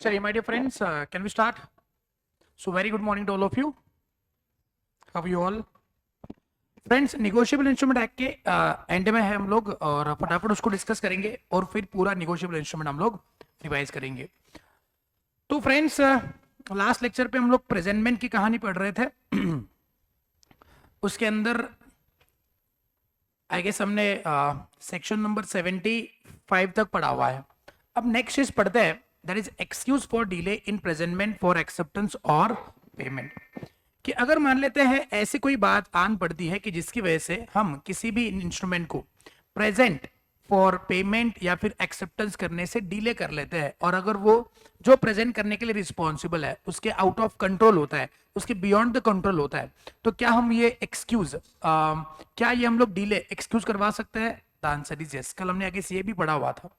चलिए my dear friends, can we start? So very good morning to all of you. How are you all? Friends, negotiable instrument act के and में है हम लोग और फटाफट उसको डिस्कस करेंगे और फिर पूरा निगोशिएबल इंस्ट्रूमेंट हम लोग रिवाइज करेंगे. तो फ्रेंड्स, लास्ट लेक्चर पे हम लोग प्रेजेंटमेंट की कहानी पढ़ रहे थे. उसके अंदर आई गेस हमने सेक्शन नंबर 75 तक पढ़ा हुआ है. अब नेक्स्ट चीज पढ़ते हैं, that is excuse for delay in presentment for acceptance और पेमेंट. कि अगर मान लेते हैं ऐसी कोई बात आन पड़ती है कि जिसकी वजह से हम किसी भी इंस्ट्रूमेंट को प्रेजेंट फॉर पेमेंट या फिर एक्सेप्टेंस करने से डिले कर लेते हैं, और अगर वो जो प्रेजेंट करने के लिए रिस्पॉन्सिबल है उसके आउट ऑफ कंट्रोल होता है, उसके बियॉन्ड द कंट्रोल होता है, तो क्या हम ये एक्सक्यूज क्या ये हम लोग डिले एक्सक्यूज करवा सकते हैं? The answer is yes. कल हमने आगे ये भी पढ़ा हुआ था.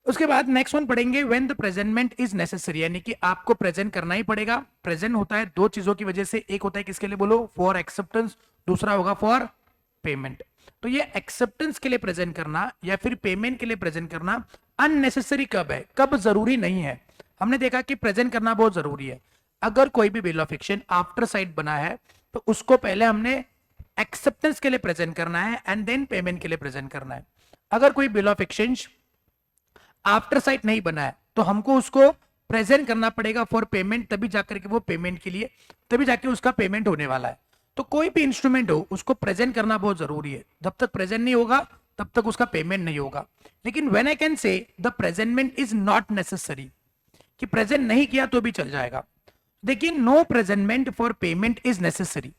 उसके बाद नेक्स्ट वन पढ़ेंगे when the presentment is necessary, यानी कि आपको प्रेजेंट करना ही पड़ेगा. प्रेजेंट होता है दो चीजों की वजह से, एक होता है किसके लिए बोलो? फॉर एक्सेप्टेंस, दूसरा होगा फॉर पेमेंट. तो ये एक्सेप्टेंस के लिए प्रेजेंट करना या फिर पेमेंट के लिए प्रेजेंट करना अननेसेसरी कब है, कब जरूरी नहीं है? हमने देखा कि प्रेजेंट करना बहुत जरूरी है. अगर कोई भी bill of exchange after site बना है तो उसको पहले हमने एक्सेप्टेंस के लिए प्रेजेंट करना है एंड देन पेमेंट के लिए प्रेजेंट करना है. अगर कोई bill of exchange after site नहीं बना है तो हमको उसको प्रेजेंट करना पड़ेगा फॉर पेमेंट, तभी जाकर के वो पेमेंट के लिए, तभी जाके उसका पेमेंट होने वाला है. तो कोई भी इंस्ट्रूमेंट हो उसको प्रेजेंट करना बहुत जरूरी है. जब तक प्रेजेंट नहीं होगा तब तक उसका पेमेंट नहीं होगा. लेकिन when I can say the presentment is not necessary, कि प्रेजेंट नहीं किया तो भी चल जाएगा. देखिए, no presentment for payment is necessary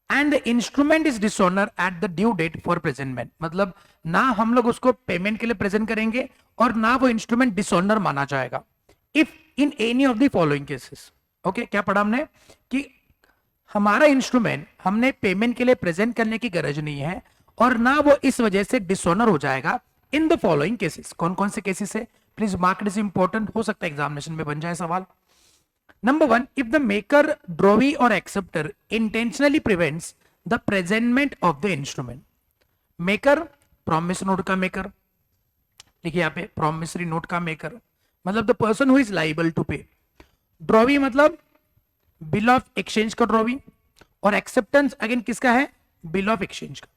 and the instrument is dishonour at the due date for presentment. मतलब ना हम लोग उसको पेमेंट के लिए प्रेजेंट करेंगे और ना वो इंस्ट्रूमेंट डिसऑनर माना जाएगा if in any of the following cases. Okay, क्या पढ़ा हमने? कि हमारा इंस्ट्रूमेंट हमने पेमेंट के लिए प्रेजेंट करने की गरज नहीं है और ना वो इस वजह से डिसऑनर हो जाएगा इन द फॉलोइंग केसेस. कौन कौन से केसेस है? Please mark it is important, हो सकता है एग्जामिनेशन में बन जाए सवाल. Number one, if the maker, drawee or acceptor intentionally prevents the presentment of the instrument. Maker, promise note का maker, लिखिए यहाँ पे promissory note का maker, मतलब the person who is liable to pay. Drawee मतलब bill of exchange का drawee, और acceptance again किसका है? bill of exchange का.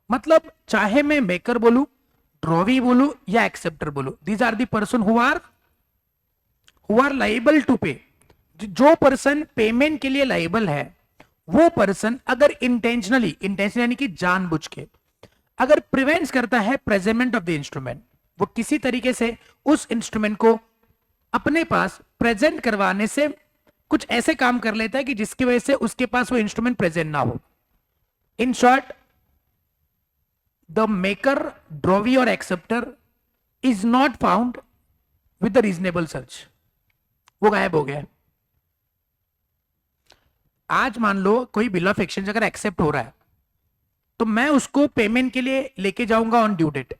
मतलब चाहे मैं maker बोलूं, drawee बोलूं या acceptor बोलूं, these are the person who are liable to pay. जो पर्सन पेमेंट के लिए लाइबल है वो पर्सन अगर इंटेंशनली यानी कि जानबूझ के अगर प्रिवेंट्स करता है प्रेजेंटमेंट ऑफ द इंस्ट्रूमेंट, वो किसी तरीके से उस इंस्ट्रूमेंट को अपने पास प्रेजेंट करवाने से कुछ ऐसे काम कर लेता है कि जिसकी वजह से उसके पास वो इंस्ट्रूमेंट प्रेजेंट ना हो. In short, the maker, drawee और acceptor is not found with the reasonable search. वो गायब हो गया. आज मान लो कोई बिल ऑफ एक्सचेंज अगर एक्सेप्ट हो रहा है तो मैं उसको पेमेंट के लिए लेके जाऊंगा ऑन ड्यू डेट,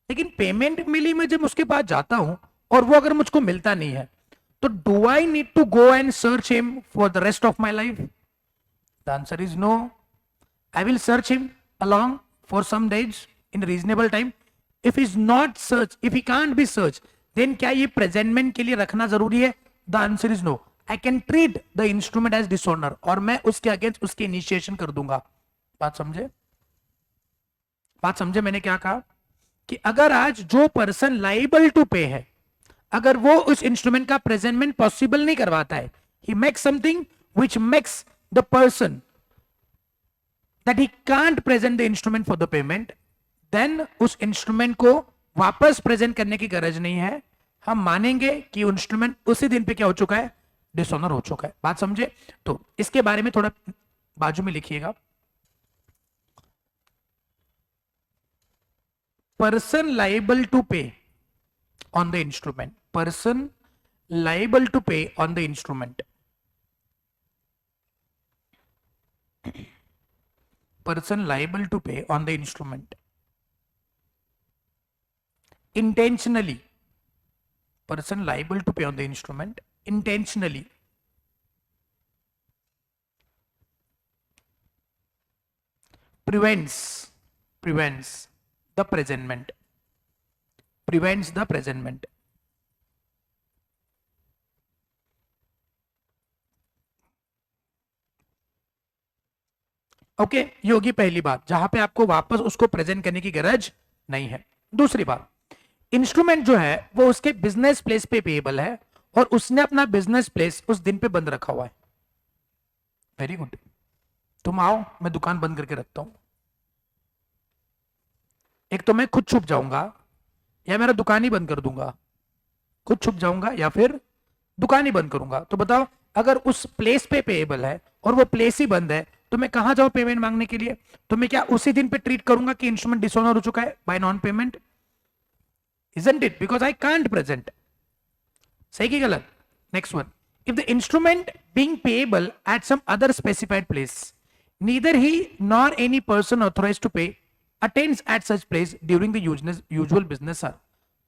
लेकिन पेमेंट मिली मैं जब उसके पास जाता हूं और वो अगर मुझको मिलता नहीं है तो do I need to go and search him for the rest of my life? The answer is no. I will search him along for some days in reasonable time. If he's not search, if he can't be searched, then क्या ये presentment के लिए रखना जरूरी है? The answer is no. I can treat the instrument as dishonor और मैं उसके अगेंस्ट उसकी इनिशिएशन कर दूंगा. बात समझे? बात समझे मैंने क्या कहा? कि अगर आज जो पर्सन लाइबल टू पे है, अगर वो उस इंस्ट्रूमेंट का प्रेजेंटमेंट पॉसिबल नहीं करवाता है, he makes something which makes the person that he can't present the instrument for the payment, then उस इंस्ट्रूमेंट को वापस प्रेजेंट करने की गरज नहीं है. हम मानेंगे कि इंस्ट्रूमेंट उसी दिन पे क्या हो चुका है? डिसऑनर हो चुका है. बात समझे? तो इसके बारे में थोड़ा बाजू में लिखिएगा. Person liable to pay on the instrument, person liable to pay on the instrument, person liable to pay on the instrument intentionally, person liable to pay on the instrument intentionally prevents the presentment, okay, ये होगी पहली बात जहां पे आपको वापस उसको present करने की गरज नहीं है। दूसरी बात, इंस्ट्रूमेंट जो है वो उसके बिजनेस प्लेस पे पेएबल है और उसने अपना बिजनेस प्लेस उस दिन पे बंद रखा हुआ है। वेरी गुड, तुम आओ, मैं दुकान बंद करके रखता हूं। एक तो मैं खुद छुप जाऊंगा या मेरा दुकान ही बंद कर दूंगा, खुद छुप जाऊंगा या फिर दुकान ही बंद करूंगा। तो बताओ, अगर उस प्लेस पे पेएबल है और वो प्लेस ही बंद है तो मैं कहां जाऊं पेमेंट मांगने के लिए? तो मैं क्या उसी दिन पे ट्रीट करूंगा कि इंस्ट्रूमेंट डिसऑनर हो चुका है bye non payment? Isn't it? Because I can't present. सही की गलत? Next one. If the instrument being payable at some other specified place, neither he nor any person authorized to pay attends at such place during the usual business hour.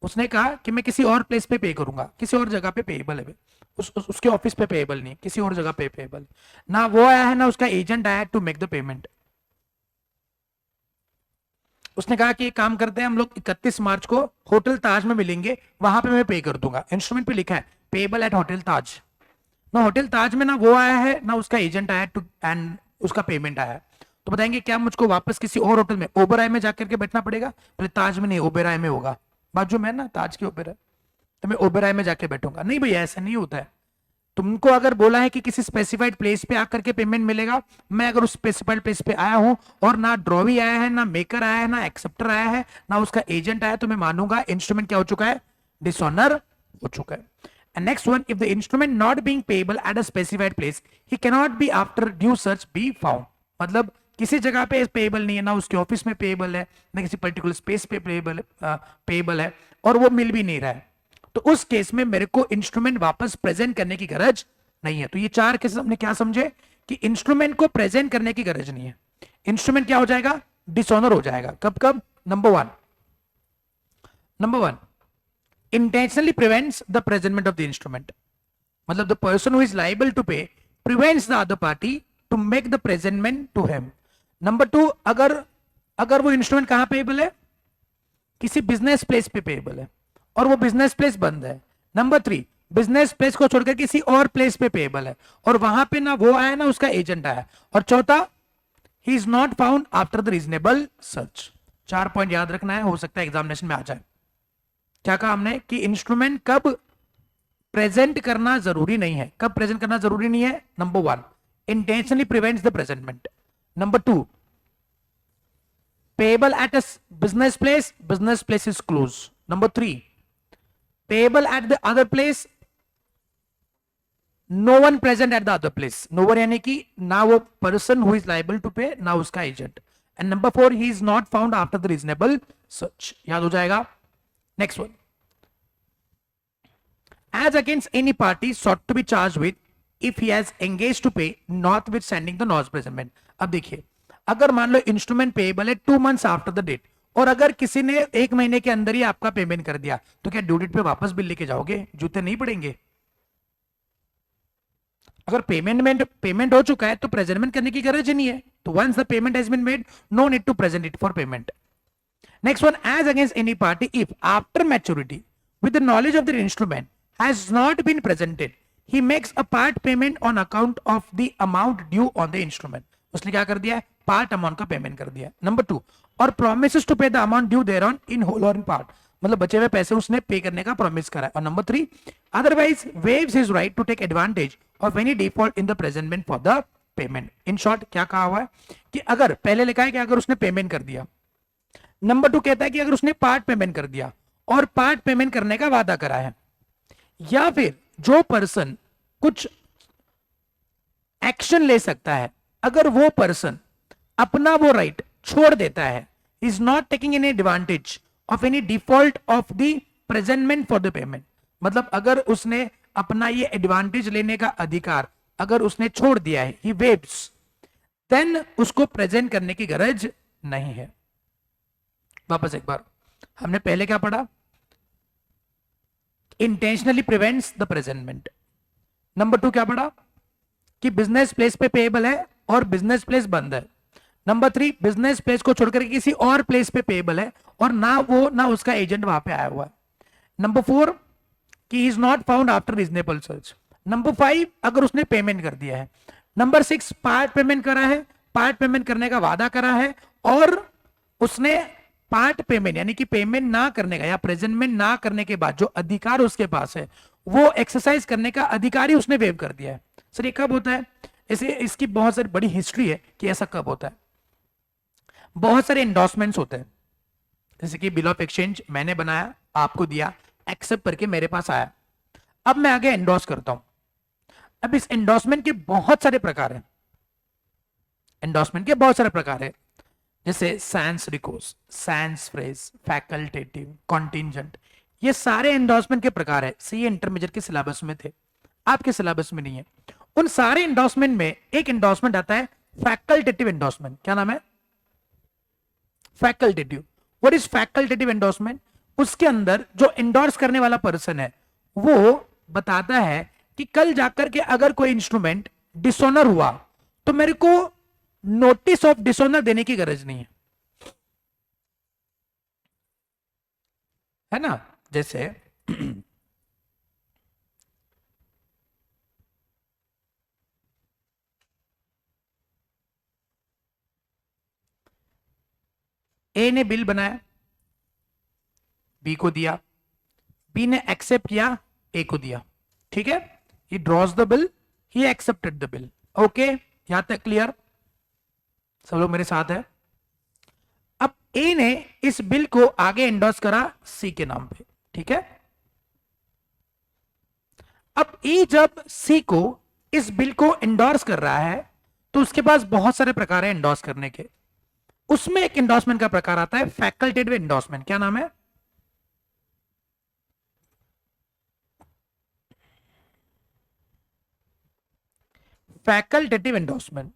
उसने कहा कि मैं किसी और place पे पे करूंगा, किसी और जगह पे पेएबल है, उसके ऑफिस पे पेएबल नहीं, किसी और जगह पे पेएबल ना, वो आया है ना उसका एजेंट आया है टू मेक द पेमेंट। उसने कहा कि एक काम करते हैं, हम लोग 31 मार्च को होटल ताज में मिलेंगे, वहां पे मैं पे कर दूंगा। इंस्ट्रूमेंट पे लिखा है पेएबल एट होटल ताज। ना होटल ताज में ना वो आया है ना उसका एजेंट आया टू एंड उसका पेमेंट आया है। तो बताएंगे क्या मुझको वापस किसी और होटल में ओबेरॉय में जाकर के बैठना पड़ेगा? बोले ताज में नहीं, ओबेरॉय में होगा, बाजू में है ना ताज की ओबेरॉय, तो मैं ओबेरॉय में जाके बैठूंगा। नहीं भैया, ऐसा नहीं होता है। तुमको अगर बोला है कि किसी स्पेसिफाइड प्लेस पे आकर के पेमेंट मिलेगा, मैं अगर उस स्पेसिफाइड प्लेस पे आया हूं और ना ड्रॉवी आया है, ना मेकर आया है, ना एक्सेप्टर आया है, ना उसका एजेंट आया, तो मैं मानूंगा इंस्ट्रूमेंट क्या हो चुका है? डिसऑनर हो चुका है। And next one, if the instrument not being payable at a specified place, he cannot be after due search be found. मतलब किसी जगह पे पेएबल नहीं है, ना उसके ऑफिस में पेएबल है, ना किसी पर्टिकुलर स्पेस पे पेएबल है और वो मिल भी नहीं रहा है, तो उस केस में मेरे को इंस्ट्रूमेंट वापस प्रेजेंट करने की गरज नहीं है। तो ये चार केसेस हमने क्या समझे कि इंस्ट्रूमेंट को प्रेजेंट करने की गरज नहीं है, इंस्ट्रूमेंट क्या हो जाएगा? डिसऑनर हो जाएगा। कब कब? Number one, intentionally prevents the presentment of the instrument. मतलब the person who is liable to pay prevents the other party to make the presentment to him. Number two, अगर वो इंस्ट्रूमेंट कहां पेएबल है? किसी बिजनेस प्लेस पे payable है और वो बिजनेस प्लेस बंद है। नंबर थ्री, बिजनेस प्लेस को छोड़कर किसी और प्लेस पे पेएबल है और वहां पे ना वो आया ना उसका एजेंट आया। और चौथा, ही is not found after the reasonable search. 4 point याद रखना है, हो सकता है एग्जामिनेशन में आ जाए। क्या कहा हमने कि इंस्ट्रूमेंट कब प्रेजेंट करना जरूरी नहीं है? कब प्रेजेंट करना जरूरी नहीं है? Number one, intentionally prevents the presentment. Number two, payable at a business place is close. Number three, payable at the other place, no one present at the other place. No one यानी कि ना वो person who is liable to pay, ना उसका agent. And number four, he is not found after the reasonable search. याद हो जाएगा? Next one. As against any party sought to be charged with if he has engaged to pay notwithstanding the no's presentment. अब देखिए, अगर मान लो instrument payable है 2 months after the date और अगर किसी ने 1 महीने के अंदर ही आपका पेमेंट कर दिया, तो क्या ड्यू डेट पे वापस बिल लेके जाओगे? जूते नहीं पड़ेंगे। अगर पेमेंट हो चुका है तो प्रेजेंटमेंट करने की गरज नहीं है। तो once the payment has been made, no need to present it for payment. Next one, as against any party, if after maturity, with the knowledge of the instrument, has not been presented, he makes a part payment on account of the amount due on the instrument. उसने क्या कर दिया है? Part amount का payment कर दिया। Number two, or promises to pay the amount due thereon in whole or in part, मतलब बचे हुए पैसे उसने पे करने का प्रॉमिस करा है। Or number three, otherwise waives his right to take advantage of any default in the presentment for the payment. In short क्या कहा हुआ है कि अगर पहले लिखा है कि अगर उसने पेमेंट कर दिया, नंबर टू कहता है कि अगर उसने पार्ट पेमेंट कर दिया और पार्ट पेमेंट करने का वादा करा है, या फिर जो पर्सन कुछ एक्शन ले सकता है, अगर वो पर्सन अपना वो राइट छोड़ देता है, is not taking any advantage of any default of the presentment for the payment, मतलब अगर उसने अपना ये एडवांटेज लेने का अधिकार अगर उसने छोड़ दिया है, ही वेव्स, देन उसको प्रेजेंट करने की गरज नहीं है। वापस एक बार, हमने पहले क्या पढ़ा? Intentionally prevents the presentment. Number to क्या पढ़ा? कि बिजनेस प्लेस पे पेएबल है और बिजनेस प्लेस बंद है। नंबर थ्री, बिजनेस प्लेस को छोड़कर किसी और प्लेस पे पेएबल है और ना वो ना उसका एजेंट वहां पे आया हुआ है। नंबर फोर, कि is not found after reasonable search. Number five, अगर उसने पेमेंट कर दिया है। नंबर सिक्स, पार्ट पेमेंट करा है पार्ट पेमेंट करने का वादा करा है और उसने पार्ट पेमेंट यानी कि पेमेंट ना करने का या प्रेजेंटमेंट ना करने के बाद जो अधिकार उसके पास है वो एक्सरसाइज करने का अधिकार ही उसने वेव कर दिया है। सर ये कब होता है? इसे इसकी बहुत सारी बड़ी हिस्ट्री है कि ऐसा कब होता है। बहुत सारे एंडोर्समेंट्स होते हैं, जैसे कि बिल ऑफ एक्सचेंज मैंने बनाया, आपको दिया, एक्सेप्ट करके मेरे पास आया, अब मैं आगे एंडोर्स करता हूं। अब इस एंडोर्समेंट के बहुत सारे प्रकार हैं, एंडोर्समेंट के बहुत सारे प्रकार है, जैसे sans recourse, sans frais, facultative, contingent, ये सारे एंडोर्समेंट के प्रकार है। सीए इंटरमीडिएट के सिलेबस में थे, आपके सिलेबस में नहीं है। उन सारे एंडोर्समेंट में एक एंडोर्समेंट आता है फैकल्टेटिव एंडोर्समेंट। क्या नाम है? Facultative. What is facultative endorsement? उसके अंदर जो एंडोर्स करने वाला पर्सन है वो बताता है कि कल जाकर के अगर कोई इंस्ट्रूमेंट डिसऑनर हुआ तो मेरे को नोटिस ऑफ डिसऑनर देने की गरज नहीं है ना। जैसे ए ने बिल बनाया, बी को दिया, बी ने एक्सेप्ट किया, ए को दिया, ठीक है। ही drawers the bill, he accepted the bill. Okay, यहां तक क्लियर? सब लोग मेरे साथ है? अब ए ने इस बिल को आगे एंडोर्स करा सी के नाम पे, ठीक है। अब ए जब सी को इस बिल को एंडोर्स कर रहा है तो उसके पास बहुत सारे प्रकार है एंडोर्स करने के। उसमें एक एंडोर्समेंट का प्रकार आता है फैकल्टेटिव एंडोर्समेंट। क्या नाम है? Facultative endorsement.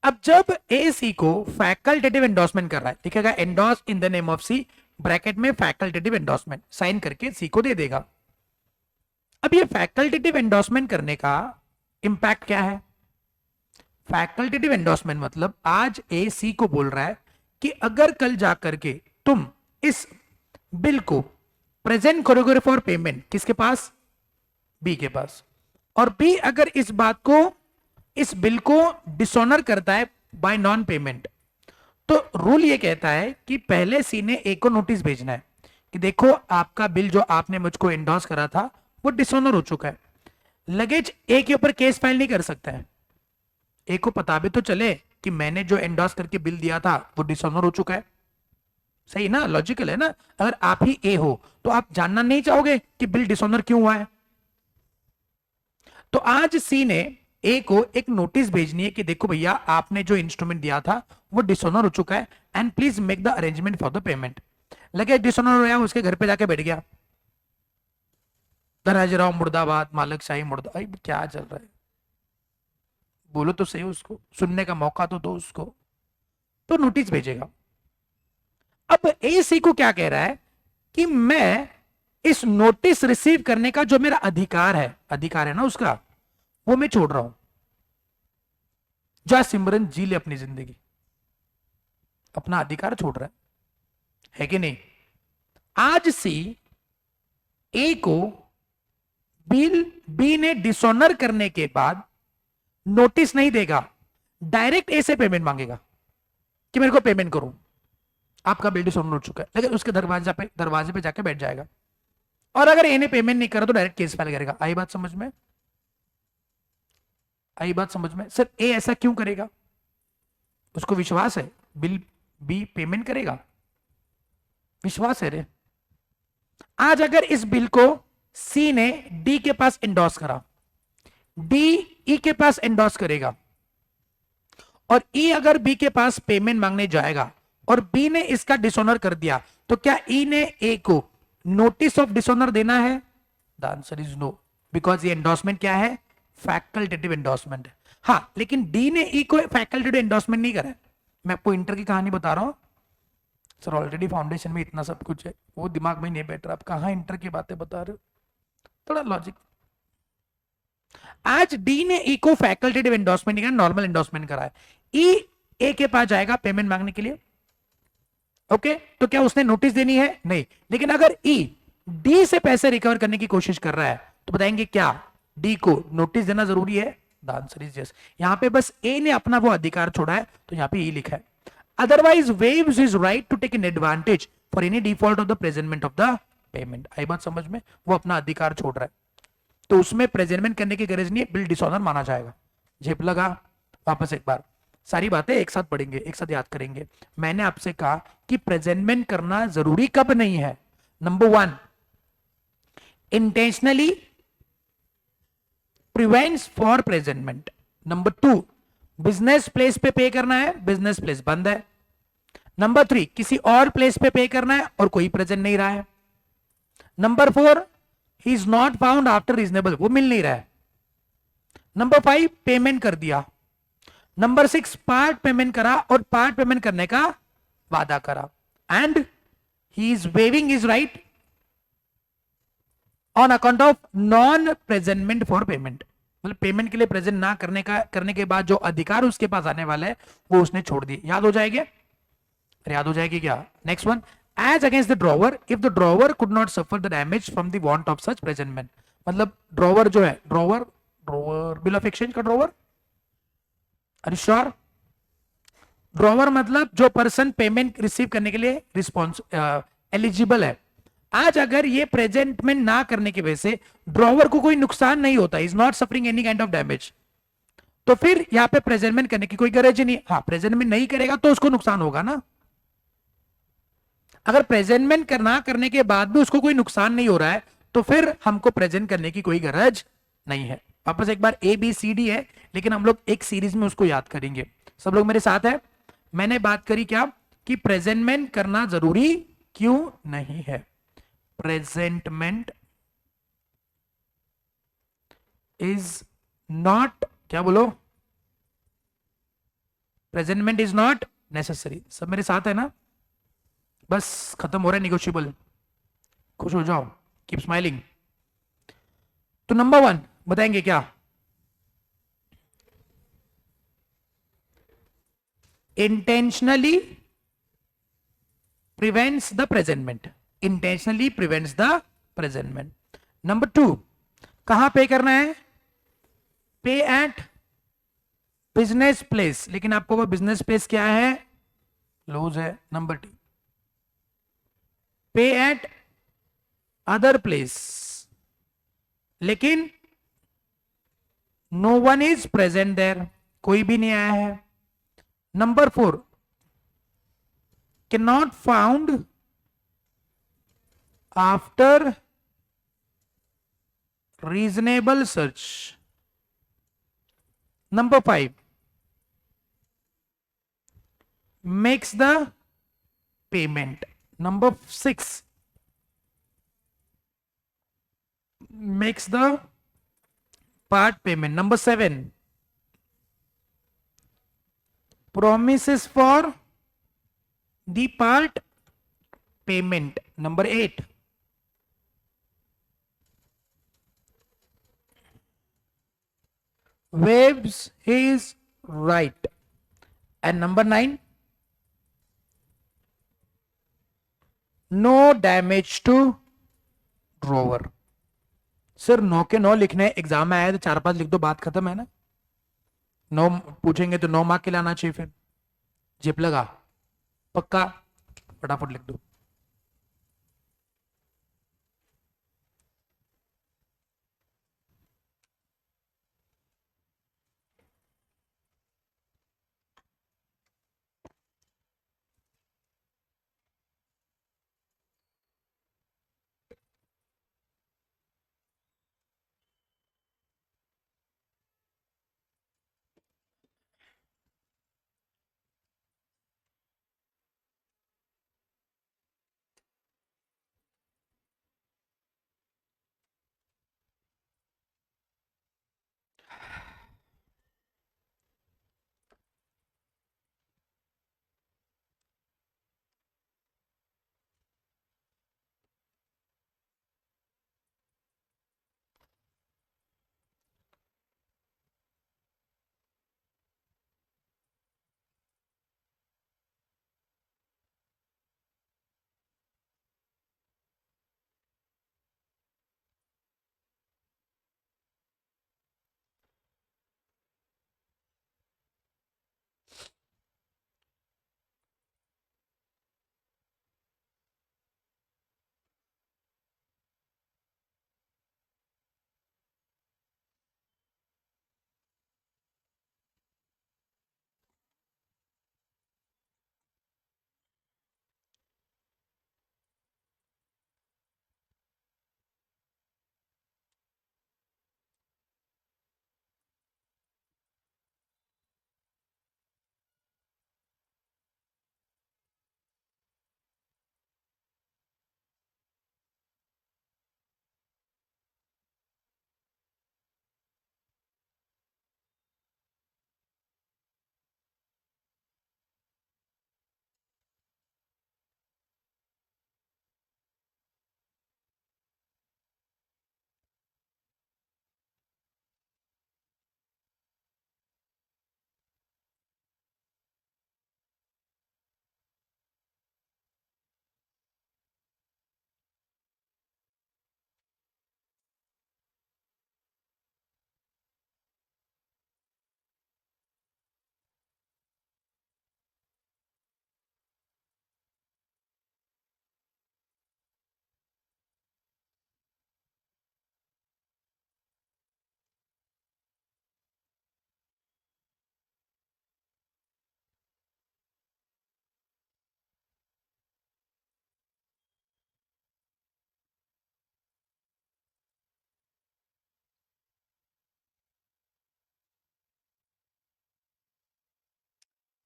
अब जब ए सी को फैकल्टेटिव एंडोर्समेंट कर रहा है, लिखेगा endorse in the name of C, bracket में फैकल्टेटिव एंडोर्समेंट, साइन करके सी को दे देगा। अब ये फैकल्टेटिव एंडोर्समेंट करने का इंपैक्ट क्या है? फैकल्टेटिव एंडोर्समेंट मतलब आज ए सी को बोल रहा है कि अगर कल जाकर के तुम इस बिल को प्रेजेंट करोगे फॉर पेमेंट, किसके पास? बी के पास। और बी अगर इस बात को, इस बिल को डिसऑनर करता है बाय नॉन पेमेंट, तो रूल ये कहता है कि पहले सी ने ए को नोटिस भेजना है कि देखो आपका बिल जो आपने मुझको एंडोर्स करा था वो डिसऑनर हो चुका है। लगेज ए के ऊपर केस फाइल नहीं कर सकता है, ए को पता भी तो चले कि मैंने जो एंडोर्स करके बिल दिया था वो डिसऑनर हो चुका है। सही ना? लॉजिकल है ना? अगर आप ही ए हो तो आप जानना नहीं चाहोगे कि बिल डिसऑनर क्यों हुआ है। तो आज सी ने ए को एक नोटिस भेजनी है कि देखो भैया आपने जो इंस्ट्रूमेंट दिया था वो डिसऑनर हो चुका है and please make the arrangement for the payment. लगे डिसऑनर हो गया, उसके घर पे जाके बैठ गया, धनाजीराव मुर्दाबाद, मालिक शाही मुर्दाबाद, क्या चल रहा है? बोलो तो सही, उसको सुनने का मौका तो दो उसको। तो नोटिस भेजेगा। अब ए सी को क्या कह रहा है कि मैं इस नोटिस रिसीव करने का जो मेरा अधिकार है ना उसका, वो मैं छोड़ रहा हूं। जा सिमरन जी ले अपनी जिंदगी, अपना अधिकार छोड़ रहा है कि नहीं? आज सी ए को बिल बी ने डिसऑनर करने के बाद नोटिस नहीं देगा, डायरेक्ट ए से पेमेंट मांगेगा कि मेरे को पेमेंट करो, आपका बिल डिसऑनर हो चुका है। लेकिन उसके दरवाजे पे जाके बैठ जाएगा, और अगर ए ने पेमेंट नहीं करा तो डायरेक्ट केस फाइल करेगा। आई बात समझ में? आई बात समझ में? सर ए ऐसा क्यों करेगा? उसको विश्वास है बिल बी पेमेंट करेगा, विश्वास है रे। आज अगर इस बिल को सी ने डी के पास एंडोर्स करा, डी ई के पास एंडोर्स करेगा, और ई अगर बी के पास पेमेंट मांगने जाएगा और बी ने इसका डिसऑनर कर दिया, तो क्या ई ने ए को नोटिस ऑफ डिसऑनर देना है? The answer is no, because ये एंडोर्समेंट क्या है? फैकल्टेटिव एंडोर्समेंट है। हाँ, लेकिन डी ने ई को फैकल्टेटिव एंडोर्समेंट नहीं करा है। मैं आपको इंटर की कहानी बता रहा हूं सर, ऑलरेडी फाउंडेशन में इतना सब कुछ है, वो दिमाग में नहीं बैठ रहा। आप कहां इंटर की बातें बता रहे हो? थोड़ा लॉजिक। आज डी ने ई को फैकल्टेटिव एंडोर्समेंट नहीं करा, नॉर्मल एंडोर्समेंट करा है। ई ए के पास जाएगा पेमेंट मांगने के लिए, ओके, तो क्या उसने नोटिस देनी है? नहीं। लेकिन अगर ई डी से पैसे रिकवर करने की कोशिश कर रहा है तो बताएंगे क्या डी को नोटिस देना जरूरी है? The answer is yes. यहाँ पे बस ए ने अपना वो अधिकार छोड़ा है, तो यहाँ पे ए लिखा है। Otherwise waves is right to take an advantage for any default of the presentment of the payment. आई बात समझ में? वो अपना अधिकार छोड़ रहा है, तो उसमें प्रेजेंटमेंट करने की गरज नहीं है, बिल डिसऑनर माना जाएगा। झेप लगा? वापस एक बार सारी बातें एक साथ पढ़ेंगे, एक साथ याद करेंगे। मैंने आपसे कहा कि प्रेजेंटमेंट करना जरूरी कब नहीं है। Number 1, intentionally prevents for presentment. Number 2, business place पे करना है, बिजनेस प्लेस बंद है। नंबर 3, किसी और प्लेस पे करना है और कोई प्रेजेंट नहीं रहा है। Number 4, he is not found after reasonable, वो मिल नहीं रहा है। नंबर 5, पेमेंट कर दिया। नंबर 6, पार्ट पेमेंट करा और पार्ट पेमेंट करने का वादा करा, and he is waiving is right on account of non presentment for payment. मतलब पेमेंट के लिए प्रेजेंट ना करने के बाद जो अधिकार उसके पास आने वाला है वो उसने छोड़ दिए। याद हो जाएगी? याद हो जाएगी क्या? Next one, as against the drawer if the drawer could not suffer the damage from the want of such presentment. मतलब ड्रॉवर जो है, ड्रॉवर बिल ऑफ एक्सचेंज का ड्रॉवर, अरे श्योर? ड्रॉवर मतलब जो पर्सन पेमेंट रिसीव करने के लिए रिस्पॉन्स एलिजिबल है। आज अगर ये प्रेजेंटमेंट ना करने की वजह से ड्रॉवर को कोई नुकसान नहीं होता, is not suffering any kind of damage, तो फिर यहां पे प्रेजेंटमेंट करने की कोई गरज ही नहीं। हाँ, प्रेजेंटमेंट नहीं करेगा तो उसको नुकसान होगा ना। अगर प्रेजेंटमेंट करना करने के बाद भी उसको कोई नुकसान नहीं हो रहा है तो फिर हमको प्रेजेंट करने की कोई गरज नहीं है। वापस एक बार, ए बी सी डी है, लेकिन हम लोग एक सीरीज में उसको याद करेंगे। सब लोग मेरे साथ है? मैंने बात करी क्या कि प्रेजेंटमेंट करना जरूरी क्यों नहीं है। प्रेजेंटमेंट इज नॉट, क्या बोलो? Presentment is not necessary. सब मेरे साथ है ना? बस खत्म हो रहा है निगोशिएबल, खुश हो जाओ, कीप स्माइलिंग। तो नंबर 1 बताएंगे क्या? Intentionally prevents the presentment. Intentionally prevents the presentment. Number 2, कहां पे करना है? पे एट बिजनेस प्लेस, लेकिन आपको वो बिजनेस प्लेस क्या है? क्लोज है। Number 2, pay at other place, लेकिन no one is present there, कोई भी नहीं आया है। Number 4, can not found after reasonable search. Number 5, makes the payment. Number 6, makes the part payment. Number 7, promises for the part payment. Number 8, waives his right. And number 9, no damage to drawer. Sir 9 के 9 लिखने exam में आया तो 4-5 लिख दो, बात खत्म है ना। 9 पूछेंगे तो 9 मार्क के लाना चाहिए, फिर जिप लगा पक्का, फटाफट लिख दो।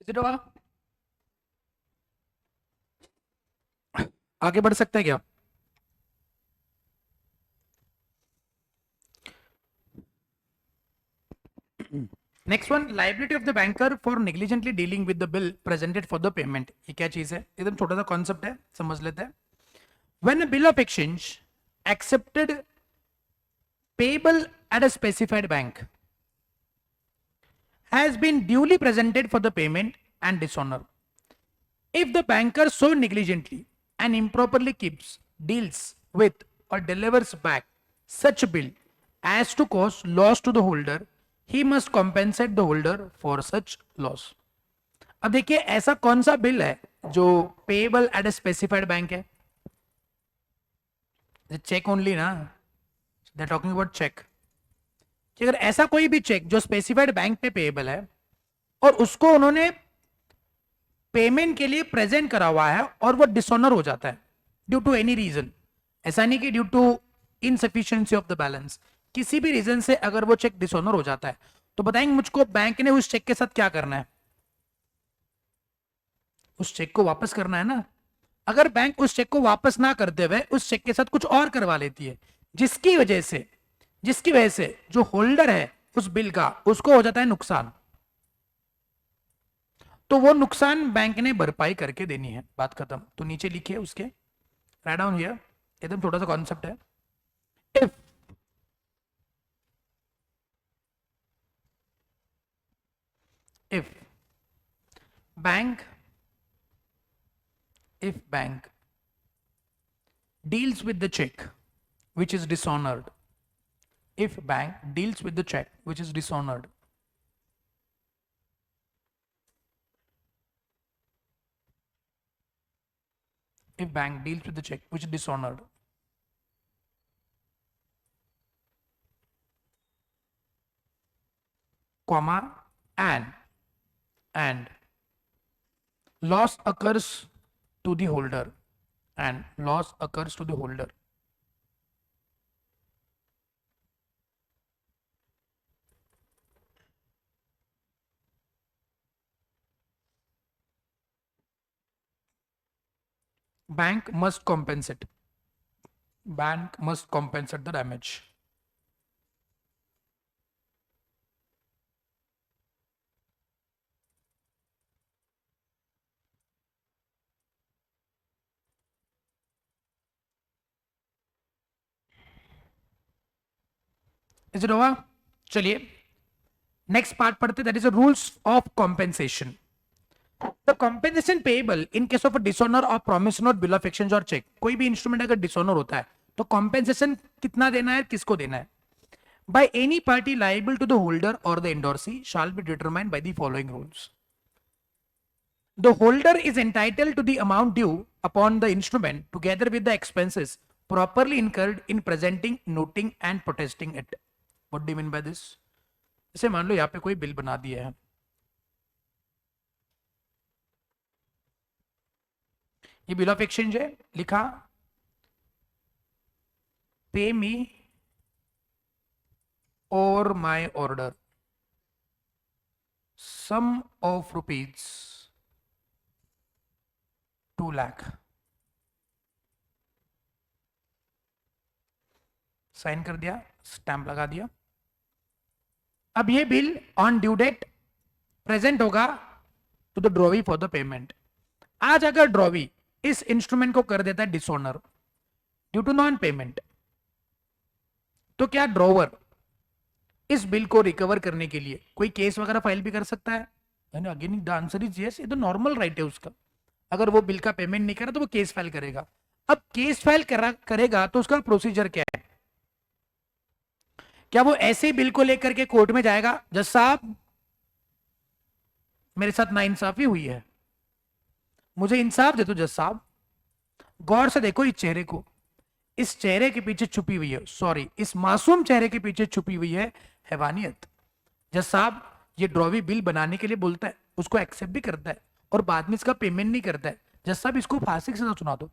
Is it over? आगे बढ़ सकते हैं क्या? Next one, liability of the banker for negligently dealing with the bill presented for the payment. ये क्या चीज है? एकदम छोटा सा कॉन्सेप्ट है, समझ लेते हैं। When a bill of exchange accepted payable at a specified bank has been duly presented for the payment and dishonor, if the banker so negligently and improperly keeps, deals with or delivers back such bill as to cause loss to the holder, he must compensate the holder for such loss. अब देखिए ऐसा कौन सा bill है जो payable at a specified bank है? Check only ना, they talking about check. कि अगर ऐसा कोई भी चेक जो स्पेसिफाइड बैंक पे पेएबल है और उसको उन्होंने पेमेंट के लिए प्रेजेंट करा हुआ है और वो डिसऑनर हो जाता है ड्यू टू एनी रीजन, ऐसा नहीं कि due to insufficiency of the balance, किसी भी रीजन से अगर वो चेक डिसऑनर हो जाता है तो बताएंगे मुझको बैंक ने उस चेक के साथ क्या करना है? उस चेक को वापस करना है ना। अगर बैंक उस चेक को वापस ना करते हुए उस चेक के साथ कुछ और करवा लेती है जिसकी वजह से जो होल्डर है उस बिल का उसको हो जाता है नुकसान, तो वो नुकसान बैंक ने भरपाई करके देनी है, बात खत्म। तो नीचे लिखिए उसके, राइट डाउन हियर, एकदम छोटा सा कॉन्सेप्ट है। If if bank if bank deals with the check which is dishonored, if bank deals with the check which is dishonored, if bank deals with the check which is dishonored, comma, and loss occurs to the holder, and loss occurs to the holder, bank must compensate the damage. Is it over? चलिए next part पढ़ते, that is rules of compensation. The compensation payable in case of dishonour of promise note, bill of exchange और check. कोई भी instrument अगर dishonour होता है तो compensation कितना देना है, किसको देना है? By any party liable to the holder और the endorsee shall be determined by the following rules. The holder is entitled to the amount due upon the instrument together with the expenses properly incurred in presenting, noting and protesting it. What do you mean by this? जैसे मान लो यहाँ पे कोई bill बना दिया है, ये bill of exchange है, लिखा पे मी और my order sum of rupees 2 lakh, sign कर दिया, स्टैंप लगा दिया। अब ये bill on due date present होगा to the drawee for the payment. आज अगर ड्रॉवी इस इंस्ट्रूमेंट को कर देता है dishonour due to non payment, तो क्या ड्रॉवर इस बिल को रिकवर करने के लिए कोई केस वगैरह फाइल भी कर सकता है? Again the answer is yes, ये तो नॉर्मल राइट है उसका। अगर वो बिल का पेमेंट नहीं करा तो वो केस फाइल करेगा। अब केस फाइल करेगा तो उसका प्रोसीजर क्या है? क्या वो ऐसे बिल को लेकर के कोर्ट में जाएगा, जज साहब मेरे साथ नाइंसाफी हुई है, मुझे इंसाफ दे दो जज साहब। गौर से देखो इस चेहरे को, इस चेहरे के पीछे छुपी हुई है, सॉरी इस मासूम चेहरे के पीछे छुपी हुई है हैवानियत। जज साहब ये ड्रॉवी बिल बनाने के लिए बोलता है, उसको एक्सेप्ट भी करता है और बाद में इसका पेमेंट नहीं करता है। जज साहब इसको फांसी की सजा सुना दो,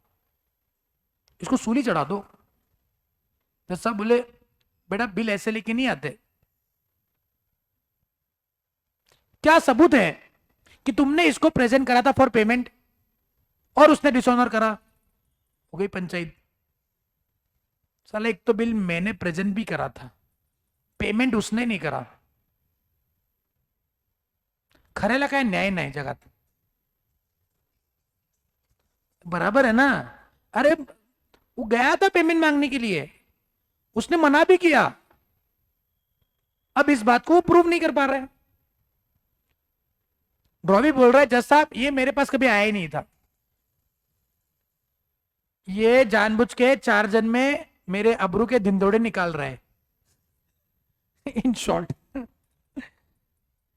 इसको सूली चढ़ा दो। जज साहब बोले बेटा बिल ऐसे लेके नहीं आते। क्या सबूत है कि तुमने इसको प्रेजेंट करा था फॉर पेमेंट और उसने डिसऑनर करा, हो गई पंचायत। साला एक तो बिल मैंने प्रेजेंट भी करा था, पेमेंट उसने नहीं करा, खरेला काय न्याय नाही जगात, बराबर है ना। अरे वो गया था पेमेंट मांगने के लिए, उसने मना भी किया, अब इस बात को वो प्रूव नहीं कर पा रहे हैं। ड्रॉवी बोल रहा है जज साहब ये मेरे पास कभी आया ही नहीं था, ये जानबूझ के 4 जन में मेरे अबरू के धिंदोड़े निकाल रहे हैं। इन शॉर्ट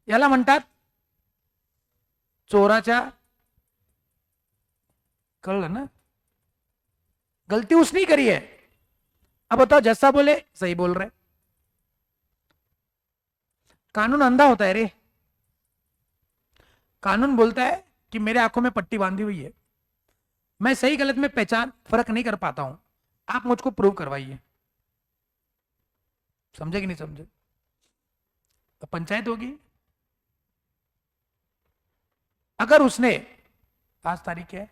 याला म्हणतात चोराच्या, कळलं ना, गलती उसने ही करी है। अब बताओ जज साहब बोले सही बोल रहे, कानून अंधा होता है रे, कानून बोलता है कि मेरे आंखों में पट्टी बांधी हुई है, मैं सही गलत में पहचान फर्क नहीं कर पाता हूं, आप मुझको प्रूव करवाइए। समझे कि नहीं समझे? तो पंचायत होगी। अगर उसने, आज तारीख है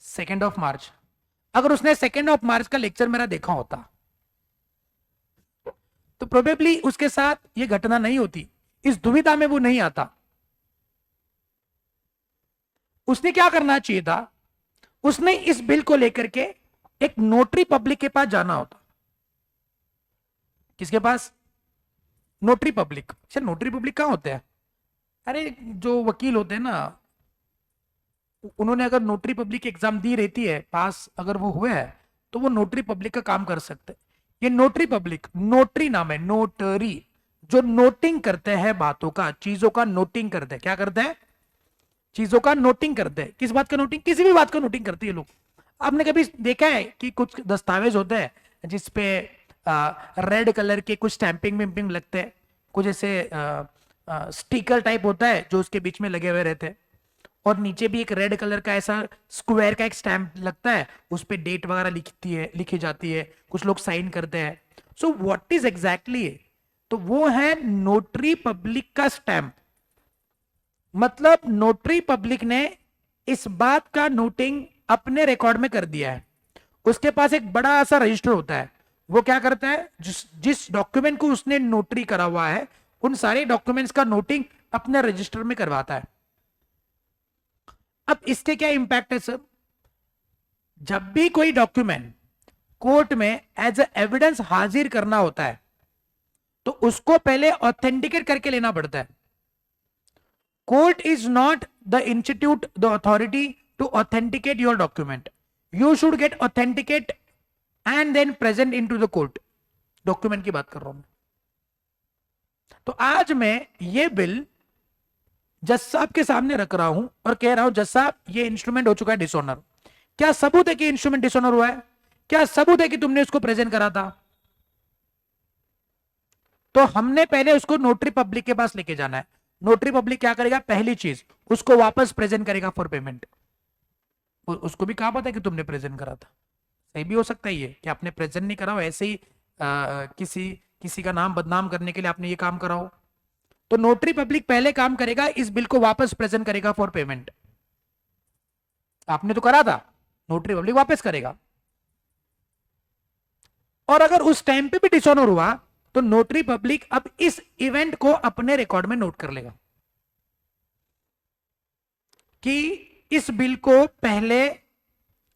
2 मार्च, अगर उसने 2 मार्च का लेक्चर मेरा देखा होता तो प्रोबेबली उसके साथ ये घटना नहीं होती, इस दुविधा में वो नहीं आता। उसने क्या करना चाहिए था, उसने इस बिल को लेकर के एक नोटरी पब्लिक के पास जाना होता। किसके पास? Notary public. अच्छा नोटरी पब्लिक कहां होते हैं? अरे जो वकील होते हैं ना, उन्होंने अगर नोटरी पब्लिक एग्जाम दी रहती है, पास अगर वो हुए हैं तो वो नोटरी पब्लिक का काम कर सकते हैं। ये नोटरी पब्लिक, नोटरी नाम है, नोटरी, जो नोटिंग करते हैं बातों का, चीजों का नोटिंग करते हैं। क्या करते हैं? चीजों का नोटिंग करते हैं। किस बात का नोटिंग? किसी भी बात का नोटिंग करती है लोग। आपने कभी देखा है कि कुछ दस्तावेज होते हैं जिसपे रेड कलर के कुछ स्टैंपिंग विम्पिंग लगते हैं, कुछ ऐसे स्टिकर टाइप होता है जो उसके बीच में लगे हुए रहते हैं, और नीचे भी एक रेड कलर का ऐसा स्क्वायर का एक स्टैंप लगता है, उस पर डेट वगैरह लिखी जाती है, कुछ लोग साइन करते हैं। सो व्हाट इज एग्जैक्टली, तो वो है नोटरी पब्लिक का स्टैंप। मतलब नोटरी पब्लिक ने इस बात का नोटिंग अपने रिकॉर्ड में कर दिया है। उसके पास एक बड़ा सा रजिस्टर होता है, वो क्या करता है, जिस डॉक्यूमेंट को उसने नोटरी करा हुआ है उन सारे डॉक्यूमेंट्स का नोटिंग अपने रजिस्टर में करवाता है। अब इसके क्या इंपैक्ट है सर? जब भी कोई डॉक्यूमेंट कोर्ट में एज ए एविडेंस हाजिर करना होता है तो उसको पहले ऑथेंटिकेट करके लेना पड़ता है। Court is not the institute, the authority to authenticate your document, you should get authenticate and then present into the court. Document की बात कर रहा हूं मैं। तो आज मैं ये बिल जज साहब के सामने रख रहा हूं और कह रहा हूं जज साहब ये इंस्ट्रूमेंट हो चुका है डिसऑनर। क्या सबूत है कि इंस्ट्रूमेंट डिसऑनर हुआ है? क्या सबूत है कि तुमने उसको प्रेजेंट करा था? तो हमने पहले उसको नोटरी पब्लिक के पास लेके जाना है। नोटरी पब्लिक क्या करेगा? पहली चीज उसको वापस प्रेजेंट करेगा फॉर पेमेंट। उसको भी कहा पता है कि तुमने प्रेजेंट करा था। सही भी हो सकता है ये कि आपने प्रेजेंट नहीं करा हो, ऐसे ही किसी किसी का नाम बदनाम करने के लिए आपने ये काम करा हो। तो नोटरी पब्लिक पहले काम करेगा, इस बिल को वापस प्रेजेंट करेगा फॉर पेमेंट। आपने तो करा था, नोटरी पब्लिक वापस करेगा। और अगर उस टाइम पे भी डिसऑनर हुआ तो नोटरी पब्लिक अब इस इवेंट को अपने रिकॉर्ड में नोट कर लेगा कि इस बिल को पहले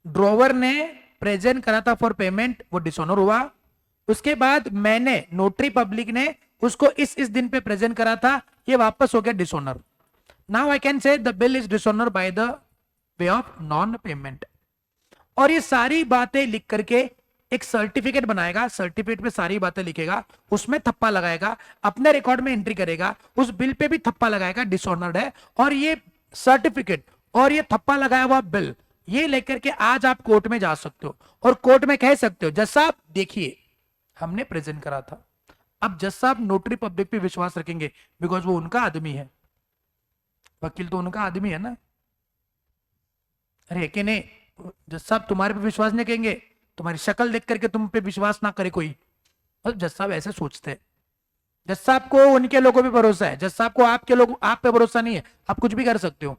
ड्रॉवर ने प्रेजेंट करा था फॉर पेमेंट, वो डिसऑनर हुआ। उसके बाद मैंने, नोटरी पब्लिक ने उसको इस दिन पे प्रेजेंट करा था, ये वापस हो गया dishonour. Now I can say the bill is dishonour by the way of non payment. और ये सारी बातें लिख करके एक सर्टिफिकेट बनाएगा, सर्टिफिकेट में सारी बातें लिखेगा, उसमें थप्पा लगाएगा, अपने रिकॉर्ड में एंट्री करेगा, उस बिल पे भी थप्पा लगाएगा डिसऑनर्ड है। और ये सर्टिफिकेट और ये थप्पा लगाया हुआ बिल ये लेकर के आज आप कोर्ट में जा सकते हो और कोर्ट में कह सकते हो जज साहब देखिए हमने प्रेजेंट करा था। अब जज साहब नोटरी पब्लिक पे विश्वास रखेंगे बिकॉज वो उनका आदमी है, वकील तो उनका आदमी है ना। अरे कि नहीं, जज साहब तुम्हारे पे विश्वास नहीं करेंगे, तुम्हारी शक्ल देख करके तुम पे विश्वास ना करे कोई। मतलब जज साहब ऐसे सोचते हैं। जज साहब को उनके लोगों पे भरोसा है, जज साहब को आपके लोग आप पे भरोसा नहीं है, आप कुछ भी कर सकते हो।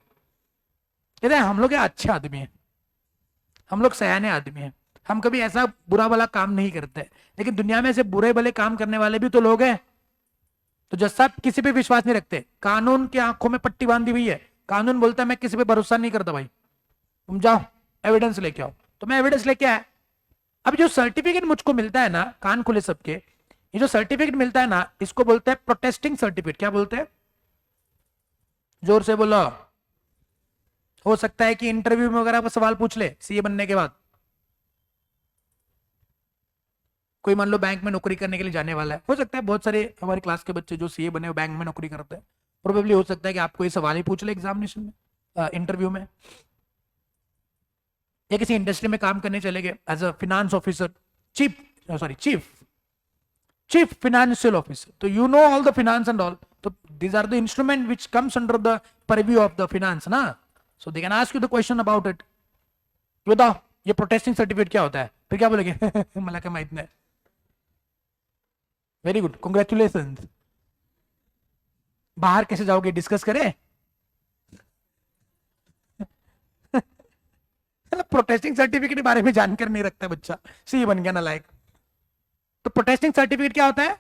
कहते हैं हम लोग अच्छे आदमी हैं, हम लोग सयाने आदमी हैं, हम कभी ऐसा बुरा भला काम नहीं करते। लेकिन दुनिया में ऐसे बुरे भले काम करने वाले भी तो लोग हैं। तो जज साहब किसी पे विश्वास नहीं रखते, कानून की आंखों में पट्टी बांधी हुई है, कानून बोलता है मैं किसी पे भरोसा नहीं करता भाई, तुम जाओ एविडेंस लेके आओ। तो मैं एविडेंस लेके आया। अब जो सर्टिफिकेट मुझको मिलता है ना, कान खुले सबके, ये जो सर्टिफिकेट मिलता है ना, इसको बोलते हैं प्रोटेस्टिंग सर्टिफिकेट। क्या बोलते हैं? जोर से बोलो। हो सकता है कि इंटरव्यू में वगैरह सवाल पूछ ले सीए बनने के बाद। कोई मान लो बैंक में नौकरी करने के लिए जाने वाला है, हो सकता है बहुत सारे हमारे क्लास के बच्चे जो सीए बने वो बैंक में नौकरी करते हैं, प्रोबेबली हो सकता है कि आपको ये सवाल ही पूछ ले एग्जामिनेशन में, इंटरव्यू में। या किसी इंडस्ट्री में काम करने चले गए as a finance officer, chief financial officer, तो you know all the finance and all, तो these are the instrument which comes under the purview of the finance ना, so they can ask you the question about it. बताओ ये protesting certificate क्या होता है? फिर क्या बोलेंगे? मला क्या माहित नहीं। Very good, congratulation. बाहर कैसे जाओगे डिस्कस करें? प्रोटेस्टिंग सर्टिफिकेट के बारे में जानकर नहीं रखता बच्चा, सी बन गया ना लायक। तो प्रोटेस्टिंग सर्टिफिकेट क्या होता है?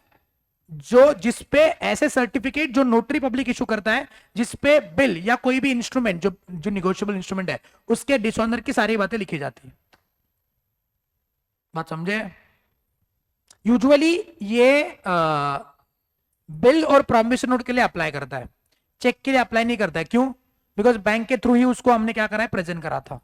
जो जिसपे ऐसे सर्टिफिकेट जो नोटरी पब्लिक इशू करता है, जिसपे बिल या कोई भी इंस्ट्रूमेंट जो जो निगोशिएबल इंस्ट्रूमेंट है उसके डिसऑनर की सारी बातें लिखी जाती है। बात समझे? यूजुअली ये बिल और प्रॉमिसरी नोट के लिए अप्लाई करता है, चेक के लिए अप्लाई नहीं करता है। क्यों? बिकॉज बैंक के थ्रू ही उसको हमने क्या करा है, प्रेजेंट करा था,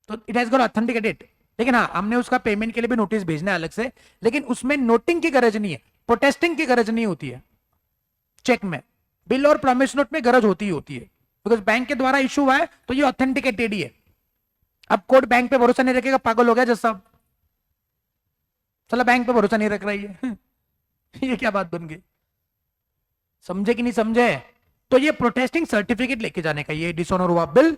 तो इट हैज गॉट ऑथेंटिकेटेड। लेकिन हाँ, हमने उसका पेमेंट के लिए भी नोटिस भेजना है अलग से, लेकिन उसमें नोटिंग की गरज नहीं है, प्रोटेस्टिंग की गरज नहीं होती है। चेक में, बिल और प्रॉमिस नोट में गरज होती है, बिकॉज बैंक के द्वारा इशू हुआ है तो ये ऑथेंटिकेटेड ही है। अब कोर्ट बैंक पे भरोसा नहीं रखेगा, पागल हो गया जज साहब, चला बैंक पे भरोसा नहीं रख रही है। ये क्या बात बन गई? समझे कि नहीं समझे? तो ये प्रोटेस्टिंग सर्टिफिकेट लेके जाने का, ये डिसऑनर हुआ बिल,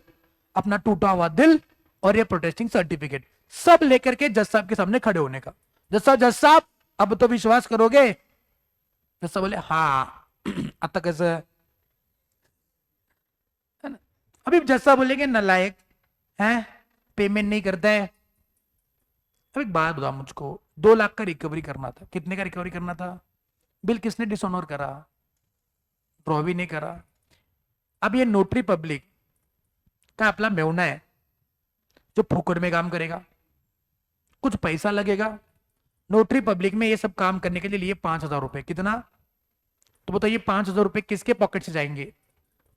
अपना टूटा हुआ दिल, और ये प्रोटेस्टिंग सर्टिफिकेट सब लेकर के जज साहब के सामने खड़े होने का। जज साहब अब तो विश्वास करोगे? जज साहब बोले हाँ। आता कैसे है ना? अभी जज साहब बोलेंगे नलायक है, पेमेंट नहीं करता है। अब एक बात बताओ मुझको, 2 लाख का रिकवरी करना था, कितने का रिकवरी करना था? बिल किसने डिसऑनर करा? ड्रॉ भी नहीं करा। अब ये नोटरी पब्लिक का अपना मेवना है जो फोकट में काम करेगा, कुछ पैसा लगेगा। नोटरी पब्लिक में ये सब काम करने के लिए 5,000 रुपए, कितना? तो बताइए 5,000 रुपए किसके पॉकेट से जाएंगे?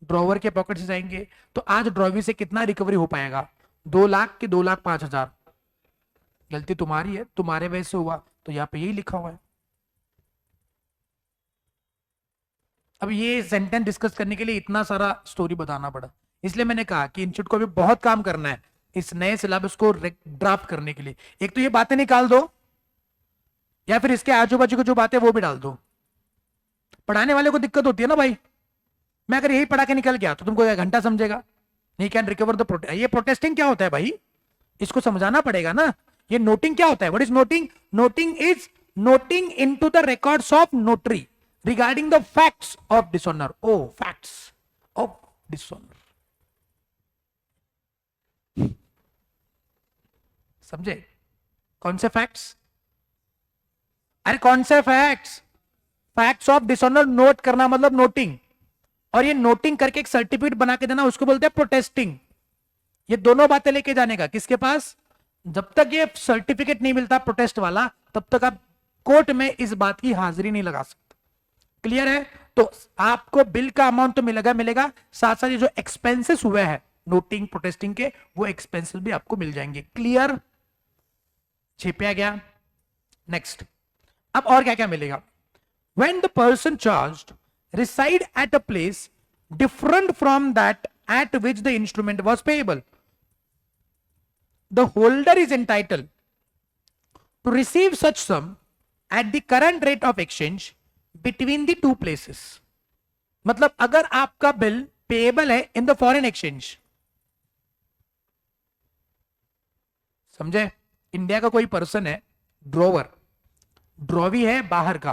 ड्रॉवर के पॉकेट से जाएंगे। तो आज ड्रॉवी से कितना रिकवरी हो पाएगा? 2 लाख के 2,05,000। गलती तुम्हारी है, तुम्हारे वजह से हुआ, तो यहाँ पे यही लिखा हुआ है। अब ये सेंटेंस डिस्कस करने के लिए इतना सारा स्टोरी बताना पड़ा, इसलिए मैंने कहा कि इंस्टीट्यूट को भी बहुत काम करना है इस नए सिलेबस को ड्राफ्ट करने के लिए। एक तो ये बातें निकाल दो, या फिर इसके आजू बाजू की जो बातें वो भी डाल दो। पढ़ाने वाले को दिक्कत होती है ना भाई, मैं अगर यही पढ़ा के निकल गया तो तुमको 1 घंटा समझेगा। नहीं कैन रिकवर द प्रोटेस्ट, ये प्रोटेस्टिंग क्या होता है भाई, इसको समझाना पड़ेगा ना। ये नोटिंग क्या होता है? What is noting? Noting is noting into the records of notary regarding the facts of dishonour. Oh, facts of dishonour, समझे? कौन से फैक्ट्स? अरे कौन से facts? Facts of dishonour note करना मतलब नोटिंग, और ये नोटिंग करके एक सर्टिफिकेट बना के देना, उसको बोलते हैं प्रोटेस्टिंग। ये दोनों बातें लेके जाने का किसके पास? जब तक ये सर्टिफिकेट नहीं मिलता प्रोटेस्ट वाला, तब तक आप कोर्ट में इस बात की हाजिरी नहीं लगा सकते। क्लियर है? तो आपको बिल का अमाउंट तो मिलेगा, साथ साथ ये जो एक्सपेंसेस हुए हैं नोटिंग प्रोटेस्टिंग के, वो एक्सपेंसेस भी आपको मिल जाएंगे। क्लियर? छिपया गया? नेक्स्ट, अब और क्या क्या मिलेगा? When the person charged reside at a place different from that at which the instrument was payable, the holder is entitled to receive such sum at the current rate of exchange between the two places. मतलब अगर आपका bill payable है in the foreign exchange, समझे? India का कोई person है, drawer, drawee है बाहर का,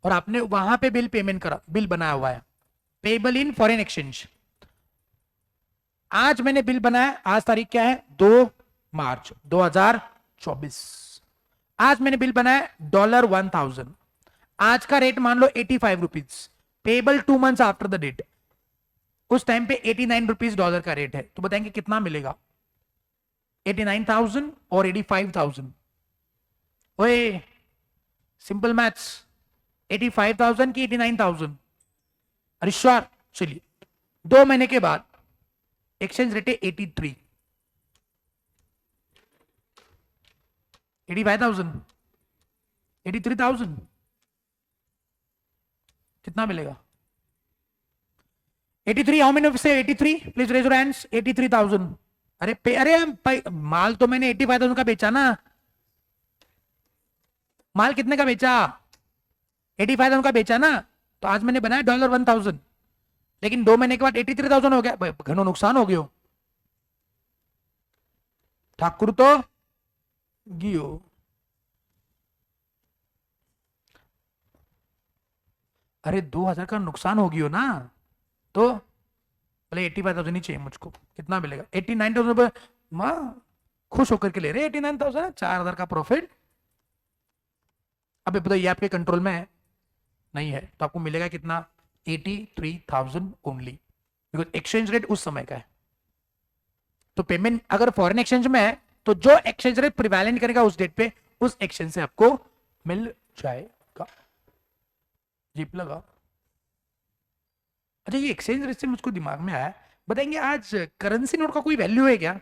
और आपने वहां पे बिल पेमेंट करा, बिल बनाया हुआ है, पेबल इन फॉरेन एक्सचेंज। आज मैंने बिल बनाया, आज तारीख क्या है, 2 मार्च 2024। आज मैंने बिल बनाया $1000, आज का रेट मान लो 85 rupees, payable 2 months after the date. उस टाइम पे 89 रुपीज डॉलर का रेट है, तो बताएंगे कितना मिलेगा, 89,000 और 85,000। ओए सिंपल मैथ्स, 85,000 की 89,000, अरे श्योर। चलिए 2 महीने के बाद एक्सचेंज रेट है 83, 85,000, 83,000, कितना मिलेगा, 83, हाउ मेनी से 83, प्लीज रेज योर हैंड्स, 83,000। अरे माल तो मैंने 85,000 का बेचा ना, माल कितने का बेचा, 85,000 का बेचा ना, तो आज मैंने बनाया $1,000, लेकिन 2 महीने के बाद 83,000 हो गया, घनो नुकसान हो गयो, ठाकुर तो गियो। अरे 2,000 का नुकसान हो गयो ना, तो बोले 85,000 ही चाहिए मुझको, कितना मिलेगा, 89,000 माँ खुश होकर के ले रहे 89,000, 4,000 का प्रॉफिट। अब बताइए आपके कंट्रोल में है नहीं है, तो आपको मिलेगा कितना, 83,000 ओनली, बिकॉज एक्सचेंज रेट उस समय का है। तो पेमेंट अगर फॉरेन एक्सचेंज में है, तो जो एक्सचेंज रेट प्रिवेलेंट करेगा उस डेट पे, उस एक्सचेंज से आपको मिल जाएगा। जीप लगा। अच्छा ये एक्सचेंज रेट से मुझको दिमाग में आया, बताएंगे आज करेंसी नोट का कोई वैल्यू है क्या,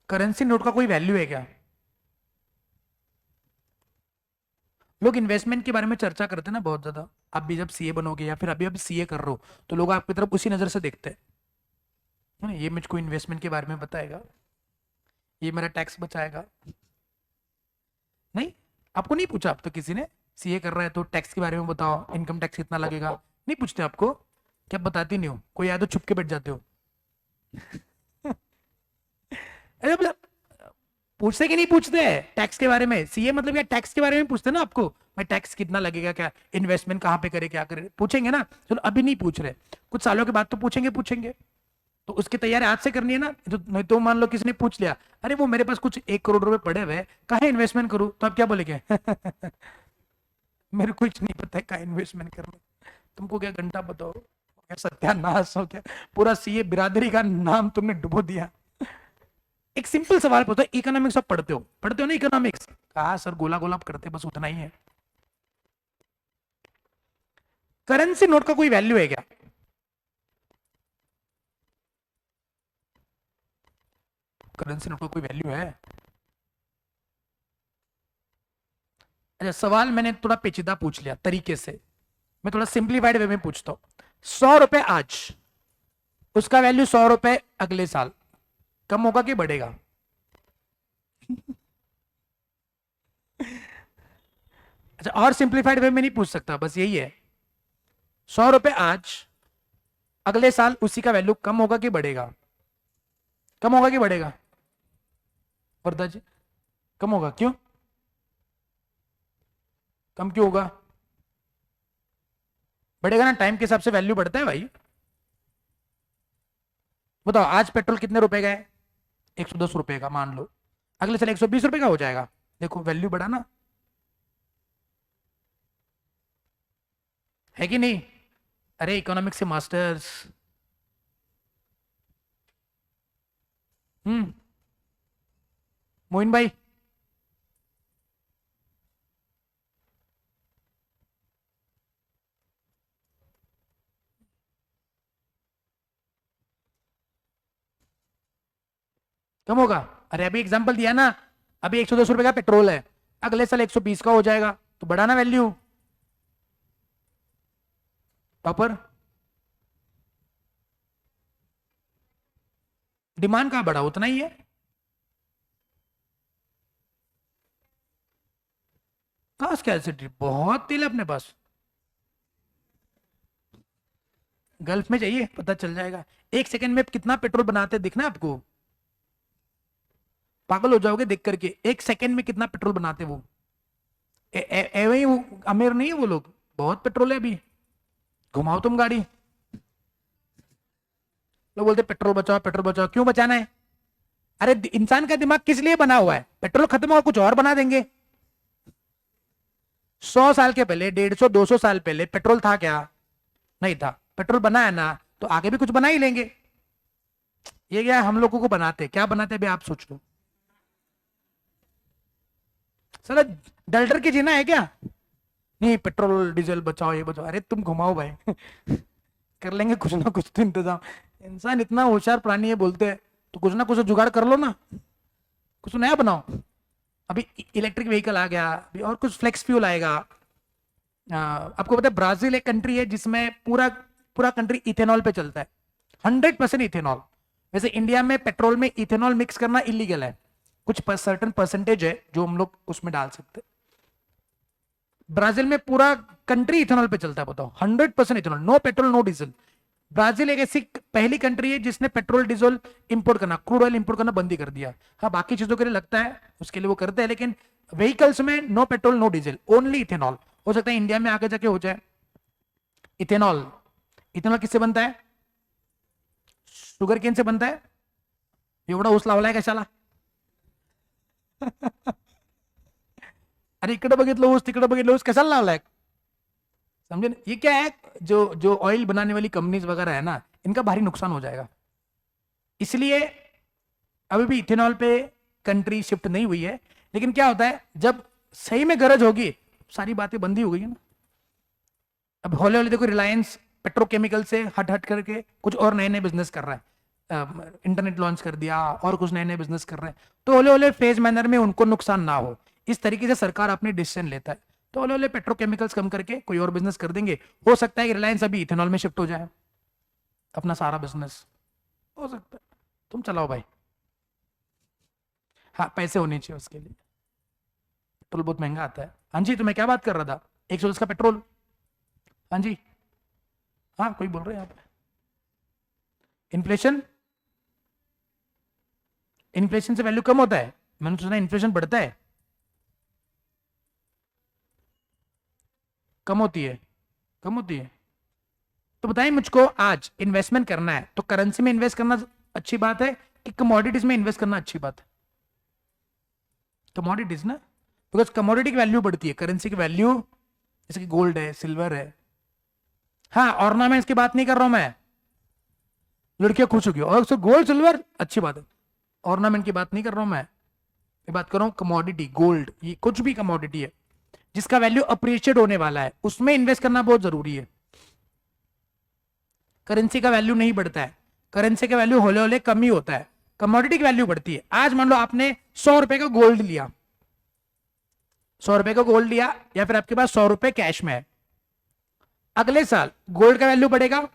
करेंसी नोट का कोई वैल्यू है क्या। लोग इन्वेस्टमेंट के बारे में चर्चा करते हैं ना बहुत ज्यादा, आप भी जब सीए बनोगे या फिर अभी अभी सीए कर रहे हो, तो लोग आपकी तरफ उसी नजर से देखते हैं, है ना, ये मुझको इन्वेस्टमेंट के बारे में बताएगा, ये मेरा टैक्स बचाएगा। नहीं, आपको नहीं पूछा, अब तो किसी ने, सीए कर रहा है तो टैक्स के बारे में बताओ, इनकम टैक्स कितना लगेगा, नहीं पूछते आपको, क्या बताती नहीं हो, कोई आया तो छुप के बैठ जाते हो। अरे मतलब पूछते कि नहीं पूछते टैक्स के बारे में, सीए मतलब क्या टैक्स के बारे में पूछते ना आपको, भाई टैक्स कितना लगेगा, क्या इन्वेस्टमेंट कहाँ पे करे, क्या करे, पूछेंगे ना, चलो अभी नहीं पूछ रहे, कुछ सालों के बाद तो पूछेंगे पूछेंगे, तो उसकी तैयारी आज से करनी है ना, तो नहीं तो मान लो किसी ने पूछ लिया, अरे वो मेरे पास कुछ 1 करोड़ रुपए पड़े हुए, कहाँ इन्वेस्टमेंट करूं, तो आप क्या बोलेंगे, मेरे को कुछ नहीं पता है कहाँ इन्वेस्टमेंट करना, तुमको क्या घंटा बताओ, क्या सत्यानाश हो क्या, पूरा सीए बिरादरी का नाम तुमने डुबो दिया। एक सिंपल सवाल पूछो, इकोनॉमिक्स आप पढ़ते हो ना इकोनॉमिक्स, कहा सर गोला गोला करते बस उतना ही है। करेंसी नोट का कोई वैल्यू है क्या, करेंसी नोट का कोई वैल्यू है। अच्छा सवाल मैंने थोड़ा पेचीदा पूछ लिया तरीके से, मैं थोड़ा सिंप्लीफाइड वे में पूछता हूं, 100 रुपए आज, उसका वैल्यू 100 रुपए अगले साल, कम होगा कि बढ़ेगा। अच्छा और सिंप्लीफाइड वे में नहीं पूछ सकता, बस यही है, 100 रुपए आज, अगले साल उसी का वैल्यू कम होगा कि बढ़ेगा, कम होगा कि बढ़ेगा, वर्दा जी, कम होगा, क्यों, कम क्यों होगा, बढ़ेगा ना, टाइम के हिसाब से वैल्यू बढ़ता है भाई। बताओ आज पेट्रोल कितने रुपए का है, 110 रुपए का मान लो, अगले साल 120 रुपए का हो जाएगा, देखो वैल्यू बढ़ा ना, है कि नहीं, अरे इकोनॉमिक्स से मास्टर्स। मोइन भाई, कम होगा, अरे अभी एग्जांपल दिया ना, अभी 110 रुपए का पेट्रोल है, अगले साल 120 का हो जाएगा, तो बढ़ाना वैल्यू, टॉपर, डिमांड कहाँ बढ़ा, उतना ही है, कहाँ स्कैर्सिटी, बहुत तेल है अपने पास, गल्फ में चाहिए पता चल जाएगा, 1 सेकंड में कितना पेट्रोल बनाते हैं दिखना है आपको, पागल हो जाओगे देख करके, 1 सेकेंड में कितना पेट्रोल बनाते वो। वही अमीर नहीं है वो लोग, बहुत पेट्रोल है अभी। घुमाओ तुम गाड़ी, लोग बोलते पेट्रोल बचाओ पेट्रोल बचाओ, क्यों बचाना है? अरे इंसान का दिमाग किस लिए बना हुआ है? पेट्रोल खत्म हो कुछ और बना देंगे। 100 साल के पहले, 150-200 साल पहले पेट्रोल था क्या? नहीं था। पेट्रोल बना है ना, तो आगे भी कुछ बना ही लेंगे। ये क्या हम लोगों को बनाते, क्या बनाते अभी आप सोच लो। साला डर डर के जीना है क्या? नहीं पेट्रोल डीजल बचाओ ये बचाओ, अरे तुम घुमाओ भाई कर लेंगे कुछ ना कुछ तो इंतजाम। इंसान इतना होशियार प्राणी है, बोलते हैं तो कुछ ना कुछ जुगाड़ कर लो ना, कुछ नया बनाओ। अभी इलेक्ट्रिक व्हीकल आ गया, अभी और कुछ फ्लेक्स फ्यूल आएगा। आपको पता है ब्राजील एक कंट्री है जिसमें पूरा पूरा कंट्री इथेनॉल पे चलता है, 100% इथेनॉल। वैसे इंडिया में पेट्रोल में इथेनॉल मिक्स करना इलीगल है, कुछ सर्टेन परसेंटेज है जो हम लोग उसमें डाल सकते हैं। ब्राजील में पूरा कंट्री इथेनॉल पे चलता है, बताओ 100% ethanol, no petrol no diesel. Brazil एक ऐसी पहली कंट्री है जिसने पेट्रोल डीजल इंपोर्ट करना, क्रूड ऑयल इंपोर्ट करना बंद ही कर दिया। हाँ बाकी चीजों के लिए लगता है, उसके लिए वो करते हैं, लेकिन व्हीकल्स में no petrol no diesel, only ethanol. हो सकता है इंडिया में आगे जाके हो जाए। इथेनॉल, इथेनॉल किससे बनता है? शुगर केन से बनता है। एवढा ऊस लावलाय कशाला अरे इकडे बघितलं ऊस तिकडे बघितलं ऊस, कशाला लावलाय? समझे ना? ये क्या है, जो जो ऑयल बनाने वाली कंपनीज वगैरह है ना, इनका भारी नुकसान हो जाएगा। इसलिए अभी भी इथेनॉल पे कंट्री शिफ्ट नहीं हुई है। लेकिन क्या होता है जब सही में गरज होगी, सारी बातें बंद ही हो गई है ना। अब हौले हौले देखो रिलायंस पेट्रोकेमिकल से हट हट करके कुछ और नए नए बिजनेस कर रहा है, इंटरनेट लॉन्च कर दिया और कुछ नए नए बिजनेस कर रहे हैं। तो हौले हौले फेज मैनर में उनको नुकसान ना हो, इस तरीके से सरकार अपनी डिसीजन लेता है। तो हौले हौले पेट्रोकेमिकल्स कम करके कोई और बिजनेस कर देंगे। हो सकता है कि रिलायंस अभी इथेनॉल में शिफ्ट हो जाए, अपना सारा बिजनेस हो सकता है। तुम चलाओ भाई, हाँ पैसे होने चाहिए उसके लिए। पेट्रोल बहुत महंगा आता है। हाँ जी, तो मैं क्या बात कर रहा था, 110 का पेट्रोल। हाँ जी, हाँ कोई बोल रहे हैं यहाँ पे इन्फ्लेशन, इन्फ्लेशन से वैल्यू कम होता है। मैंने सुना इन्फ्लेशन बढ़ता है, कम होती है, कम होती है। तो बताइए मुझको, आज इन्वेस्टमेंट करना है तो करेंसी में इन्वेस्ट करना अच्छी बात है कि कमोडिटीज में इन्वेस्ट करना अच्छी बात है? कमोडिटीज ना, बिकॉज कमोडिटी की वैल्यू बढ़ती है, करेंसी की वैल्यू, जैसे कि गोल्ड है सिल्वर है। हाँ ऑर्नामेंट्स की बात नहीं कर रहा हूं मैं, लड़कियां खुश होगी और गोल्ड सिल्वर अच्छी बात है, ऑर्नामेंट की बात नहीं कर रहा हूं मैं बात कर रहा हूं कमोडिटी। गोल्ड, ये कुछ भी कमोडिटी है जिसका वैल्यू अप्रिशिएट होने वाला है, उसमें इन्वेस्ट करना बहुत जरूरी है। करेंसी का वैल्यू नहीं बढ़ता है, करेंसी का वैल्यू होले होले कम ही होता है, कमोडिटी की वैल्यू बढ़ती है। आज मान लो आपने 100 रुपए का गोल्ड लिया, 100 रुपए का गोल्ड लिया, या फिर आपके पास 100 रुपए कैश में है। अगले साल गोल्ड का वैल्यू बढ़ेगा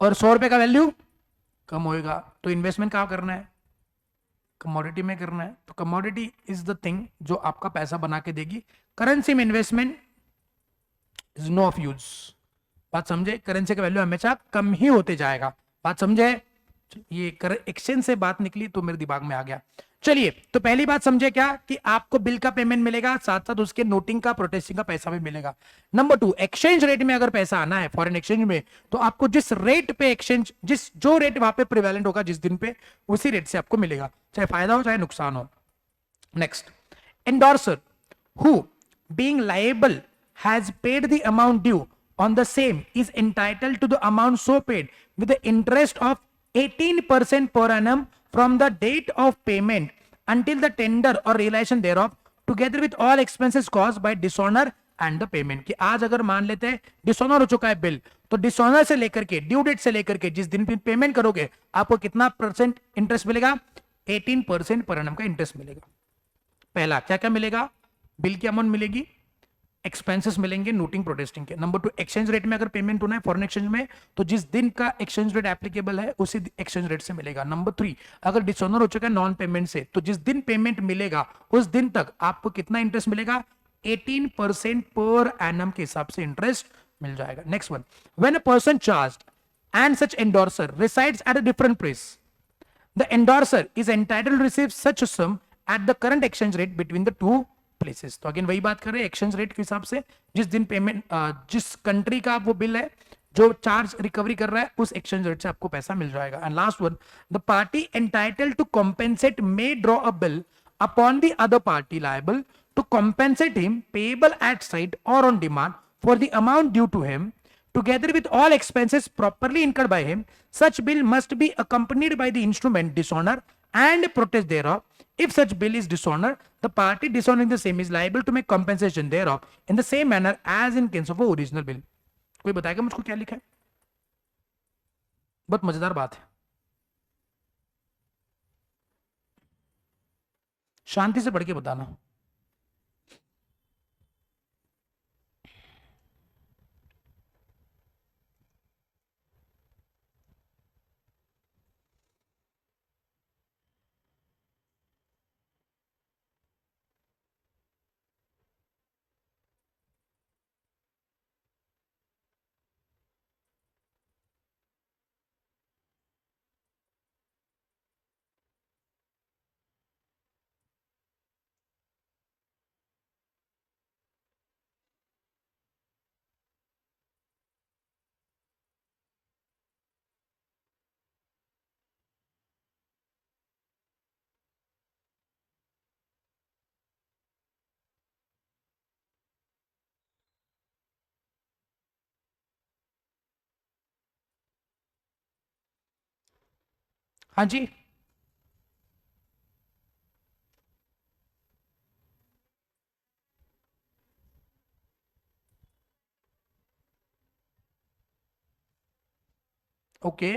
और 100 रुपए का वैल्यू कम होएगा। तो इन्वेस्टमेंट कहां करना है? कमोडिटी में करना है। तो कमोडिटी इज द थिंग जो आपका पैसा बना के देगी। करेंसी में investment is no of use. बात समझे? करेंसी का वैल्यू हमेशा कम ही होते जाएगा। बात समझे? ये एक्सचेंज से बात निकली तो मेरे दिमाग में आ गया। चलिए, तो पहली बात समझे क्या कि आपको बिल का पेमेंट मिलेगा, साथ साथ उसके नोटिंग का प्रोटेस्टिंग का पैसा भी मिलेगा। नंबर 2, एक्सचेंज रेट में अगर पैसा आना है फॉरेन एक्सचेंज में, तो आपको जिस रेट पे एक्सचेंज, जो रेट वहां पे प्रिवेलेंट होगा जिस दिन पे, उसी रेट से आपको मिलेगा, चाहे फायदा हो चाहे नुकसान हो। Next, endorser who being liable has paid the amount due on the same is entitled to the amount so paid with the interest of 18% per annum from the date of payment until the tender or realization thereof together with all expenses caused by dishonor and the payment। कि आज अगर मान लेते हैं dishonour हो चुका है bill, तो डिसऑनर से लेकर के ड्यू डेट से लेकर के जिस दिन पे पेमेंट करोगे आपको कितना परसेंट इंटरेस्ट मिलेगा? 18% पर annum का इंटरेस्ट मिलेगा। पहला क्या क्या मिलेगा? बिल की अमाउंट मिलेगी, एक्सपेंसेस मिलेंगे नोटिंग प्रोटेस्टिंग के। नंबर 2, एक्सचेंज रेट में अगर पेमेंट होना है फॉरेन एक्सचेंज में, तो जिस दिन का एक्सचेंज रेट एप्लीकेबल है उसी एक्सचेंज रेट से मिलेगा। नंबर 3, अगर डिसऑनर हो चुका है नॉन पेमेंट से, तो जिस दिन पेमेंट मिलेगा उस दिन तक आपको कितना इंटरेस्ट मिलेगा? 18% पर एनम के हिसाब से इंटरेस्ट मिल जाएगा। Next one, when a person charged and such endorser resides at a different place, The endorser is entitled to receive such a sum at the current exchange rate between the two places. तो again वही बात कर रहे हैं exchange rate के हिसाब से, जिस दिन पेमेंट जिस कंट्री का वो बिल है जो चार्ज रिकवरी कर रहा है उस एक्सचेंज रेट से आपको पैसा मिल जाएगा. And last one, the party entitled to compensate may draw a bill upon the other party liable to compensate him payable at sight or on demand for the amount due to him together with all expenses properly incurred by him. Such bill must be accompanied by the instrument dishonor and protest thereof. If such bill is dishonor, the party dishonoring the same is liable to make compensation thereof in the same manner as in case of a original bill. कोई बताएगा मुझको क्या लिखा है? बहुत मजेदार बात है, शांति से पढ़ के बताना. हाँ जी, ओके.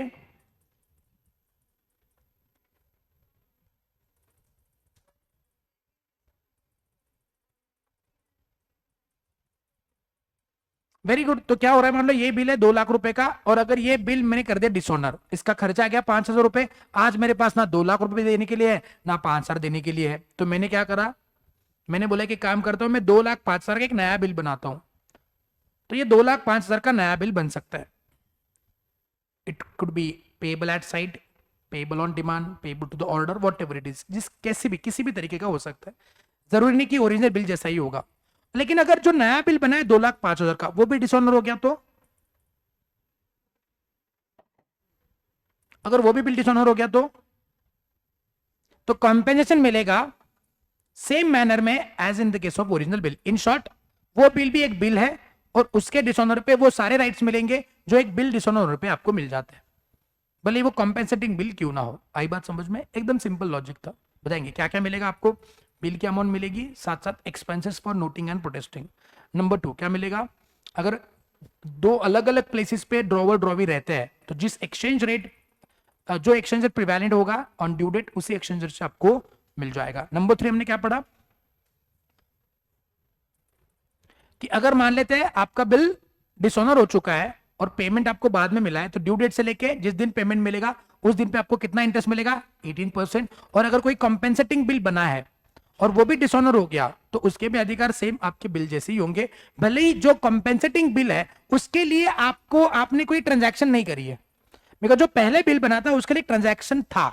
Very good. तो क्या हो रहा है, मान लो ये बिल है 2 लाख रुपए का, और अगर ये बिल मैंने कर दिया डिसऑनर, इसका खर्चा आ गया 5,000 रुपए. आज मेरे पास ना 2 लाख रुपए देने के लिए है ना 5,000 देने के लिए है, तो मैंने क्या करा, मैंने बोला कि काम करता हूं मैं 2,05,000 का एक नया बिल बनाता हूं. तो ये 2,05,000 का नया बिल बन सकता है. It could be payable at sight, payable on demand, payable to the order, whatever it is, जिस कैसे भी किसी भी तरीके का हो सकता है. जरूरी नहीं कि ओरिजिनल बिल जैसा ही होगा. लेकिन अगर जो नया बिल बना है 2,05,000 का वो भी डिसऑनर हो गया, तो अगर वो भी बिल डिसऑनर हो गया तो कॉम्पेंसेशन मिलेगा सेम मैनर में as in the case of original bill. In short, वो बिल भी एक बिल है और उसके डिसऑनर पे वो सारे राइट्स मिलेंगे जो एक बिल डिसऑनर पे आपको मिल जाते हैं, भले वो कॉम्पेंसेटिंग बिल क्यों ना हो. आई बात समझ में? एकदम सिंपल लॉजिक था. बताएंगे क्या क्या मिलेगा आपको. बिल की अमाउंट मिलेगी, साथ साथ expenses for noting and protesting. Number 2 क्या मिलेगा, अगर दो अलग अलग प्लेसेस पे ड्रॉवर ड्रॉवी रहते हैं तो जिस एक्सचेंज रेट जो एक्सचेंज रेट प्रिवेलेंट होगा ऑन ड्यू डेट उसी एक्सचेंज रेट से आपको मिल जाएगा. नंबर 3 हमने क्या पढ़ा कि अगर मान लेते हैं आपका बिल डिसऑनर हो चुका है और पेमेंट आपको बाद में मिला है, तो ड्यू डेट से लेके जिस दिन पेमेंट मिलेगा उस दिन पे आपको कितना इंटरेस्ट मिलेगा, 18%. और अगर कोई कॉम्पेंसेटिंग बिल बना है और वो भी डिसऑनर हो गया तो उसके भी अधिकार सेम आपके बिल जैसे ही होंगे. भले ही जो कॉम्पेंसेटिंग बिल है उसके लिए आपने कोई ट्रांजैक्शन नहीं करी है, बिकॉज जो पहले बिल बना था उसके लिए ट्रांजैक्शन था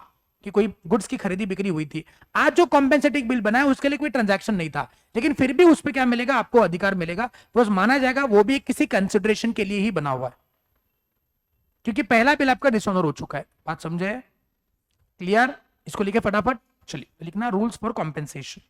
कि कोई गुड्स की खरीदी बिक्री हुई थी. आज जो कॉम्पेंसेटिंग बिल बना है उसके लिए कोई ट्रांजैक्शन नहीं था, लेकिन फिर भी उस पर क्या मिलेगा, आपको अधिकार मिलेगा. बस माना जाएगा वो भी किसी कंसिडरेशन के लिए ही बना हुआ है, क्योंकि पहला बिल आपका डिसऑनर हो चुका है. बात समझे? क्लियर? इसको लिखे फटाफट. चलिए लिखना रूल्स फॉर कॉम्पेंसेशन.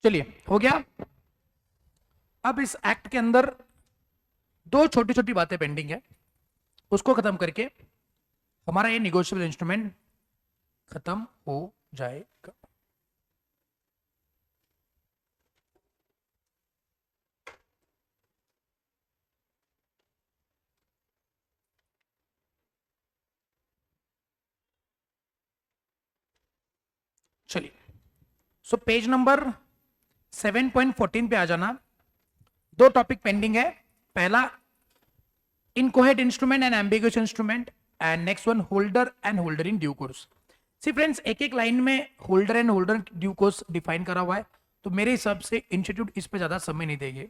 चलिए हो गया। अब इस एक्ट के अंदर दो छोटी छोटी बातें पेंडिंग है, उसको खत्म करके हमारा ये निगोशिएबल इंस्ट्रूमेंट खत्म हो जाएगा। चलिए, सो पेज नंबर 7.14 पे आ जाना। दो टॉपिक पेंडिंग है, पहला incoherent instrument and ambiguous instrument, and next one holder and holder in due course. See friends, एक एक लाइन में holder and holder due course define करा हुआ है, तो मेरे हिसाब से इंस्टीट्यूट इस पे ज्यादा समय नहीं देंगे।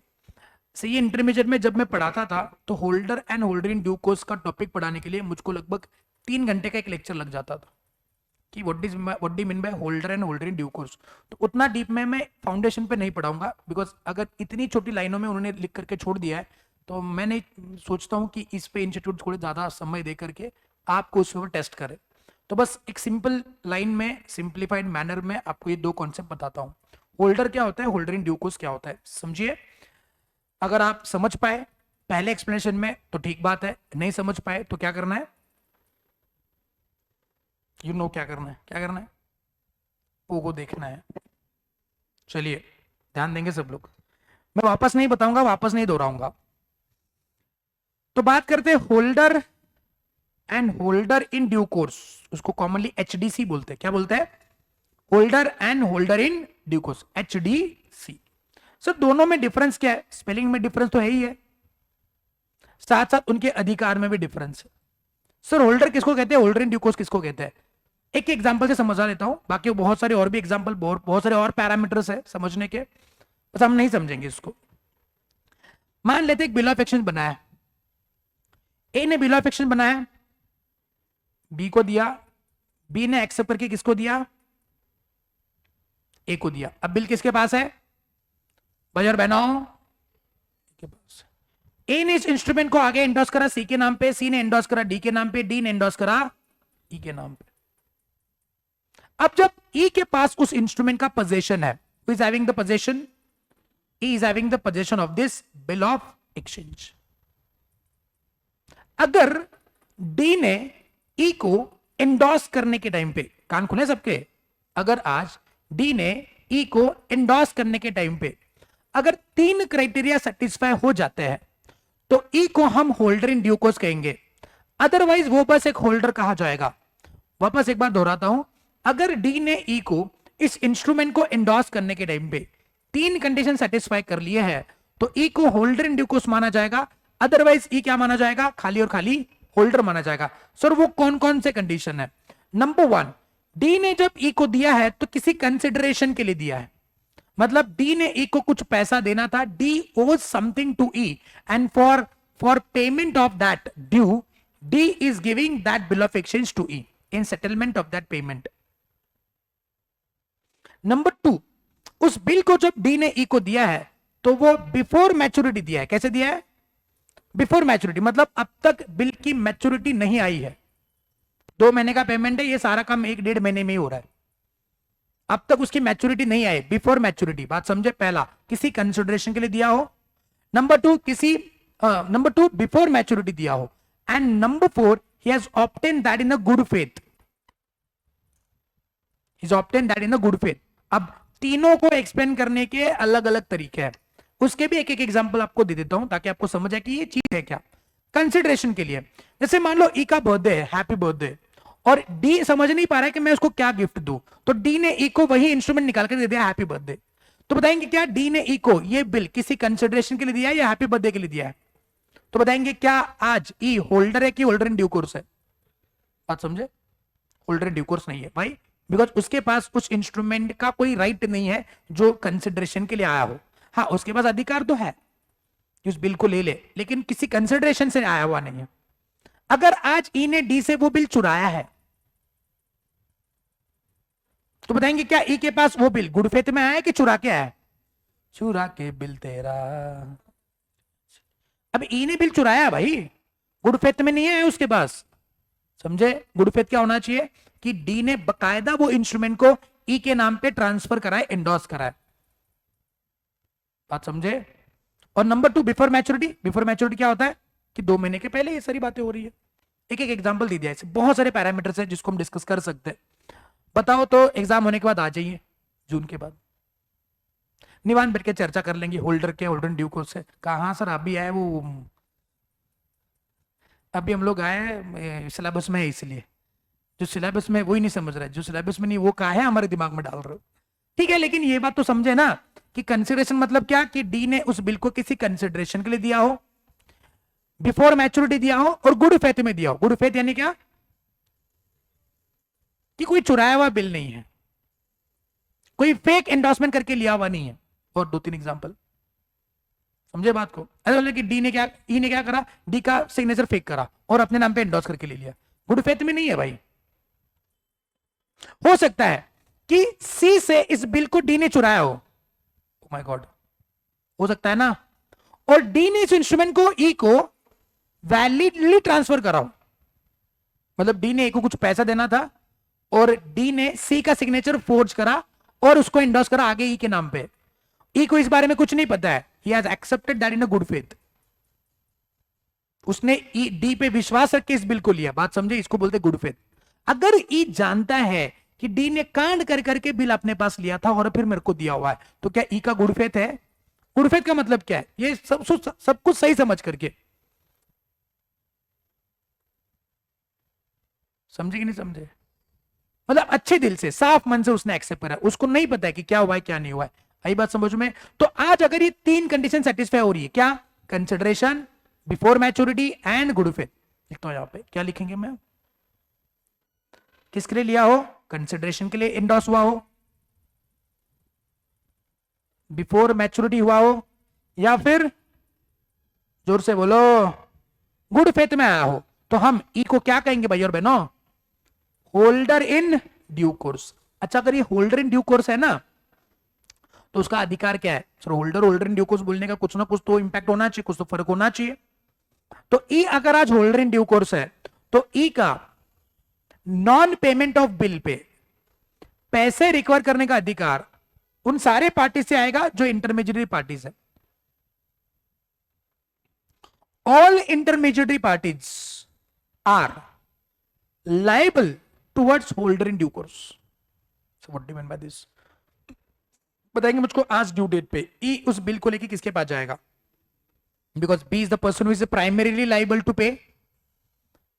सी ये इंटरमीडिएट में जब मैं पढ़ाता था तो holder and holder in due course का टॉपिक पढ़ाने के लिए मुझको लगभग 3 घंटे का एक लेक्चर लग जाता था कि what do mean by holder and holder in due course. तो उतना डीप में मैं फाउंडेशन पे नहीं पढ़ाऊंगा, बिकॉज अगर इतनी छोटी लाइनों में उन्होंने लिख करके छोड़ दिया है तो मैं नहीं सोचता हूँ कि इस पे इंस्टीट्यूट थोड़े ज़्यादा समय दे करके आपको उस पर टेस्ट करे। तो बस एक सिंपल लाइन में सिंप्लीफाइड मैनर में आपको ये दो कॉन्सेप्ट बताता हूँ। होल्डर क्या होता है, होल्डर इन ड्यू कोर्स क्या होता है, समझिए। अगर आप समझ पाए पहले एक्सप्लेनेशन में तो ठीक बात है, नहीं समझ पाए तो क्या करना है, यू नो क्या करना है, क्या करना है, ओ को देखना है। चलिए ध्यान देंगे सब लोग, मैं वापस नहीं बताऊंगा, वापस नहीं दोहराऊंगा। तो बात करते हैं holder and holder in due course, उसको कॉमनली एचडीसी बोलते हैं। क्या बोलते हैं, holder and holder in due course, HDC. Sir दोनों में डिफरेंस क्या है, स्पेलिंग में डिफरेंस तो है ही है, साथ साथ उनके अधिकार में भी डिफरेंस है। सर होल्डर किसको कहते हैं, होल्डर इन ड्यू कोर्स किसको कहते हैं, एक एग्जांपल से समझा लेता हूं, बाकी बहुत सारे और भी एग्जांपल, बहुत सारे और पैरामीटर्स है समझने के, बस हम नहीं समझेंगे इसको। मान लेते एक बिल ऑफ एक्सचेंज बनाया, ए ने बिल ऑफ एक्सचेंज बनाया, बी को दिया, बी ने एक्सेप्ट करके किसको दिया, ए को दिया। अब बिल किसके पास है, बजर बनाओ के पास। ए ने इस इंस्ट्रूमेंट को आगे एंडोर्स करा सी के नाम पे, सी ने एंडोर्स करा डी के नाम पे, डी ने एंडोर्स करा ई के नाम पे। अब जब ई के पास उस इंस्ट्रूमेंट का पोजीशन है, who is having the position, E is having the position of this bill of exchange. अगर डी ने ई को एंडोर्स करने के टाइम पे, कान खुले सबके, अगर आज डी ने ई को एंडोर्स करने के टाइम पे अगर 3 क्राइटेरिया सेटिस्फाई हो जाते हैं तो ई को हम होल्डर इन ड्यू कोर्स कहेंगे, अदरवाइज वो बस एक होल्डर कहा जाएगा। वापस एक बार दोहराता हूं, अगर डी ने ई को इस इंस्ट्रूमेंट को एंडोर्स करने के टाइम पे 3 कंडीशन सेटिस्फाई कर लिए हैं तो ई को होल्डर इन ड्यू कोर्स माना जाएगा, अदरवाइज ई क्या माना जाएगा, खाली और खाली होल्डर माना जाएगा। सर वो कौन कौन से कंडीशन है, नंबर 1, डी ने जब ई को दिया है तो किसी कंसिडरेशन के लिए दिया है, मतलब डी ने ई को कुछ पैसा देना था, D owes something to E and for payment of that due D is giving that bill of exchange to E in settlement of that payment. Number 2, उस बिल को जब डी ने ई को दिया है तो वो बिफोर मैच्योरिटी दिया है। कैसे दिया है, बिफोर मैच्योरिटी, मतलब अब तक बिल की मैच्योरिटी नहीं आई है, 2 महीने का पेमेंट है, ये सारा काम 1-1.5 महीने में ही हो रहा है, अब तक उसकी मैच्योरिटी नहीं आई, बिफोर मैच्योरिटी। बात समझे, पहला किसी कंसिडरेशन के लिए दिया हो, नंबर 2 बिफोर मैच्योरिटी दिया हो, and number 4 he has obtain that in a good faith, he has obtain that in a good faith. अब तीनों को एक्सप्लेन करने के अलग अलग तरीके हैं, उसके भी एक एक एग्जांपल आपको दे देता हूं ताकि आपको समझ आए कि ये चीज है क्या। कंसिडरेशन के लिए, जैसे मान लो ई का बर्थडे है, हैप्पी बर्थडे, और डी समझ नहीं पा रहा है कि मैं उसको क्या गिफ्ट दूं, तो डी ने ई को वही इंस्ट्रूमेंट निकाल कर दे दिया, हैप्पी बर्थडे। तो बताएंगे क्या डी ने ई को ये बिल किसी कंसिडरेशन के लिए दिया है या हैप्पी बर्थडे के लिए दिया है, तो बताएंगे क्या आज ई होल्डर है कि होल्डर इन ड्यू कोर्स है। बात समझे, होल्डर इन ड्यू कोर्स नहीं है भाई, बिकॉज उसके पास उस इंस्ट्रूमेंट का कोई राइट नहीं है जो कंसिडरेशन के लिए आया हो। हाँ उसके पास अधिकार तो है कि उस बिल को ले ले, लेकिन किसी कंसिडरेशन से आया हुआ नहीं है। अगर आज ई ने डी से वो बिल चुराया है तो बताएंगे क्या ई के पास वो बिल गुड फेथ में आया है कि चुरा के आया है, चुरा के बिल तेरा। अब ई ने बिल चुराया है भाई, गुड फेथ में नहीं है उसके पास, समझे। गुड फेथ क्या होना चाहिए कि डी ने बकायदा वो इंस्ट्रूमेंट को ई के नाम पे ट्रांसफर कराए, एंडोर्स कराए। बात समझे? और number 2 before maturity, before maturity क्या होता है कि 2 महीने के पहले ये सारी बातें हो रही है। एक एक एग्जांपल दे दिया, इससे बहुत सारे पैरामीटर्स हैं जिसको हम डिस्कस कर सकते हैं। बताओ तो एग्जाम होने के बाद आ जाइए, जून के बाद निवान बैठ के चर्चा कर लेंगे होल्डर के, होल्डर ड्यू कोर्स से। कहाँ सर आप भी आए, वो अभी हम लोग आए सिलेबस में है, इसलिए जो सिलेबस में वही नहीं समझ रहा है, जो सिलेबस में नहीं वो कहा है हमारे दिमाग में डाल रहे हो। ठीक है, लेकिन ये बात तो समझे ना कि कंसिडरेशन मतलब क्या, कि डी ने उस बिल को किसी कंसिडरेशन के लिए दिया हो, बिफोर मैच्योरिटी दिया हो और गुड फेथ में दिया हो। गुड फेथ यानी क्या, कि कोई चुराया हुआ बिल नहीं है, कोई फेक एंडोर्समेंट करके लिया हुआ नहीं है। और 2-3 एग्जांपल समझे बात को। ऐसा बोले कि डी ने क्या, ई ने क्या करा, डी का सिग्नेचर फेक करा और अपने नाम पे एंडोर्स करके ले लिया, गुड फेथ में नहीं है भाई। हो सकता है कि सी से इस बिल को डी ने चुराया हो, ओह माय गॉड, हो सकता है ना, और डी ने इस इंस्ट्रूमेंट को ई को वैलिडली ट्रांसफर करा हो। मतलब डी ने ए को कुछ पैसा देना था और डी ने सी का सिग्नेचर फोर्ज करा और उसको एंडोर्स करा आगे ई के नाम पे। ई को इस बारे में कुछ नहीं पता है, he has accepted that in a good faith. उसने ई डी पे विश्वास रख के इस बिल को लिया, बात समझे, इसको बोलते गुड फेथ। अगर ई जानता है कि डी ने कांड कर करके बिल अपने पास लिया था और फिर मेरे को दिया हुआ है, तो क्या ई का गुड फेथ है? गुड फेथ का मतलब क्या है, ये सब कुछ सही समझ करके, समझे कि नहीं समझे? मतलब अच्छे दिल से साफ मन से उसने एक्सेप्ट करा, उसको नहीं पता है कि क्या हुआ है क्या नहीं हुआ है। आई बात समझ में? तो आज अगर ये 3 कंडीशन सेटिस्फाई हो रही है, क्या, consideration, before maturity and good faith, लिखता हूं यहां पे, क्या लिखेंगे मैं, किसके लिए लिया हो, कंसिडरेशन के लिए एंडोर्स हुआ हो, बिफोर मैच्योरिटी हुआ हो, या फिर जोर से बोलो गुड फेथ में आया हो, तो हम ई को क्या कहेंगे भाई और बहनों, होल्डर इन ड्यू कोर्स। अच्छा, अगर ये होल्डर इन ड्यू कोर्स है ना, तो उसका अधिकार क्या है sir, holder in due course बोलने का कुछ ना कुछ तो इंपैक्ट होना चाहिए, कुछ तो फर्क होना चाहिए। तो ई अगर आज होल्डर इन ड्यू कोर्स है, तो ई का non payment of bill pay पैसे रिकवर करने का अधिकार उन सारे पार्टी से आएगा जो इंटरमीडिएटरी पार्टीज है। All intermediary parties are liable towards holder in due course. So what do you mean by this? बताएंगे मुझको आज ड्यू डेट पे ई उस बिल को लेके किसके पास जाएगा, because B is the person who is primarily liable to pay.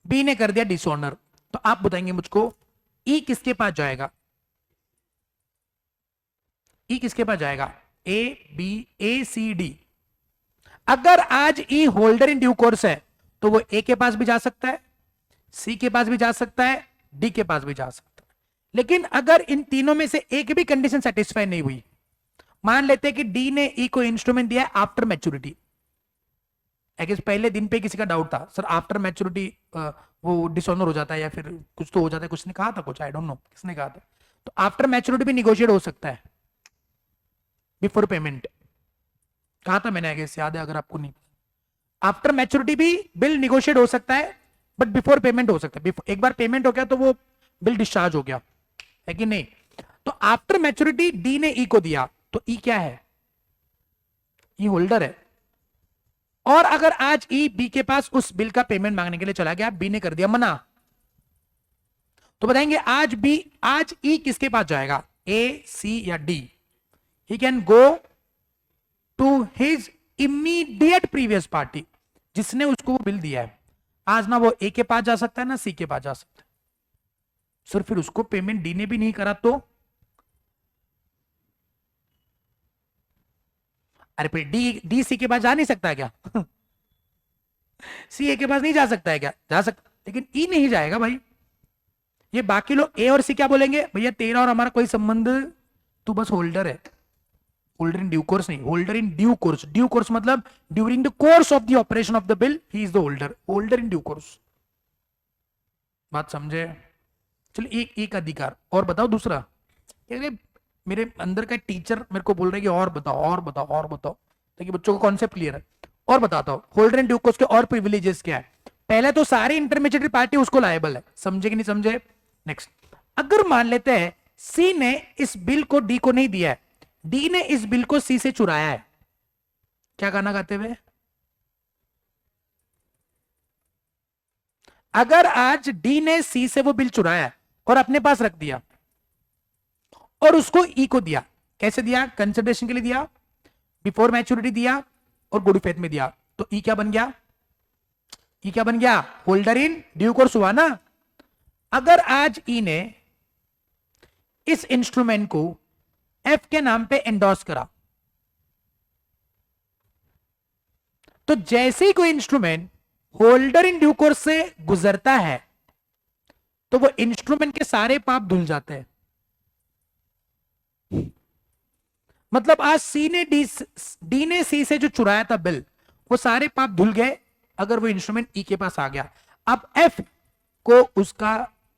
B ने कर दिया डिसऑनर, तो आप बताएंगे मुझको ई किसके पास जाएगा, ई किसके पास जाएगा, A B A C D. अगर आज E holder in due course है तो वो ए के पास भी जा सकता है, सी के पास भी जा सकता है, डी के पास भी जा सकता है। लेकिन अगर इन तीनों में से एक भी कंडीशन सेटिस्फाई नहीं हुई, मान लेते हैं कि डी ने ई को इंस्ट्रूमेंट दिया है आफ्टर मैच्योरिटी, पहले दिन पे किसी का डाउट था सर आफ्टर मैच्योरिटी वो डिसऑनर हो जाता है या फिर कुछ तो हो जाता है, कुछ ने कहा था कुछ, आई डोंट नो किसने कहा था, तो आफ्टर मैच्योरिटी भी निगोशिएट हो सकता है, बिफोर पेमेंट कहा था मैंने, याद है अगर आपको नहीं, आफ्टर मैच्योरिटी भी बिल निगोशिएट हो सकता है बट बिफोर पेमेंट हो सकता है। एक बार पेमेंट हो गया तो वो बिल डिस्चार्ज हो गया है कि नहीं। तो आफ्टर मैच्योरिटी डी ने ई को दिया, तो ई क्या है, ई होल्डर है। और अगर आज ई बी के पास उस बिल का पेमेंट मांगने के लिए चला गया, बी ने कर दिया मना, तो बताएंगे आज ई किसके पास जाएगा, ए सी या D. He can go to his immediate previous party जिसने उसको वो बिल दिया है। आज ना वो ए के पास जा सकता है ना सी के पास जा सकता है। सर फिर उसको पेमेंट डी ने भी नहीं करा तो, अरे फिर डी सी के पास जा नहीं सकता है क्या सी ए के पास नहीं जा सकता है क्या, जा सकता, लेकिन ई नहीं जाएगा भाई। ये बाकी लोग ए और सी क्या बोलेंगे, भैया तेरा और हमारा कोई संबंध, तू बस होल्डर है। होल्डर इन ड्यू कोर्स नहीं, holder in due course. Due course मतलब during the course of the operation of the bill he is the holder, holder in due course. बात समझे? चलिए एक अधिकार और बताओ दूसरा। मेरे अंदर का टीचर मेरे को बोल रहे कि और बताओ और बताओ और बताओ, ताकि बच्चों को कॉन्सेप्ट क्लियर है। और बताता हूं होल्डर इन ड्यू कोर्स के और प्रिविलेजेस क्या है। पहले तो सारी इंटरमीडिएट पार्टी उसको लायबल है, समझे कि नहीं समझे। नेक्स्ट, अगर मान लेते हैं सी ने इस बिल को डी को नहीं दिया है, डी ने इस बिल को सी से चुराया है, क्या गाना गाते हुए? अगर आज डी ने सी से वो बिल चुराया और अपने पास रख दिया और उसको ई को दिया, कैसे दिया? कंसिडरेशन के लिए दिया, बिफोर मैच्योरिटी दिया और गुड फेथ में दिया, तो ई क्या बन गया? ई क्या बन गया? होल्डर इन ड्यू कोर्स हुआ ना। अगर आज ई ने इस इंस्ट्रूमेंट को एफ के नाम पे एंडोर्स करा, तो जैसे ही कोई instrument holder in due course से गुजरता है तो वो इंस्ट्रूमेंट के सारे पाप धुल जाते हैं। मतलब आज डी ने सी से जो चुराया था बिल, वो सारे पाप धुल गए अगर वो इंस्ट्रूमेंट ई के पास आ गया। अब एफ को उसका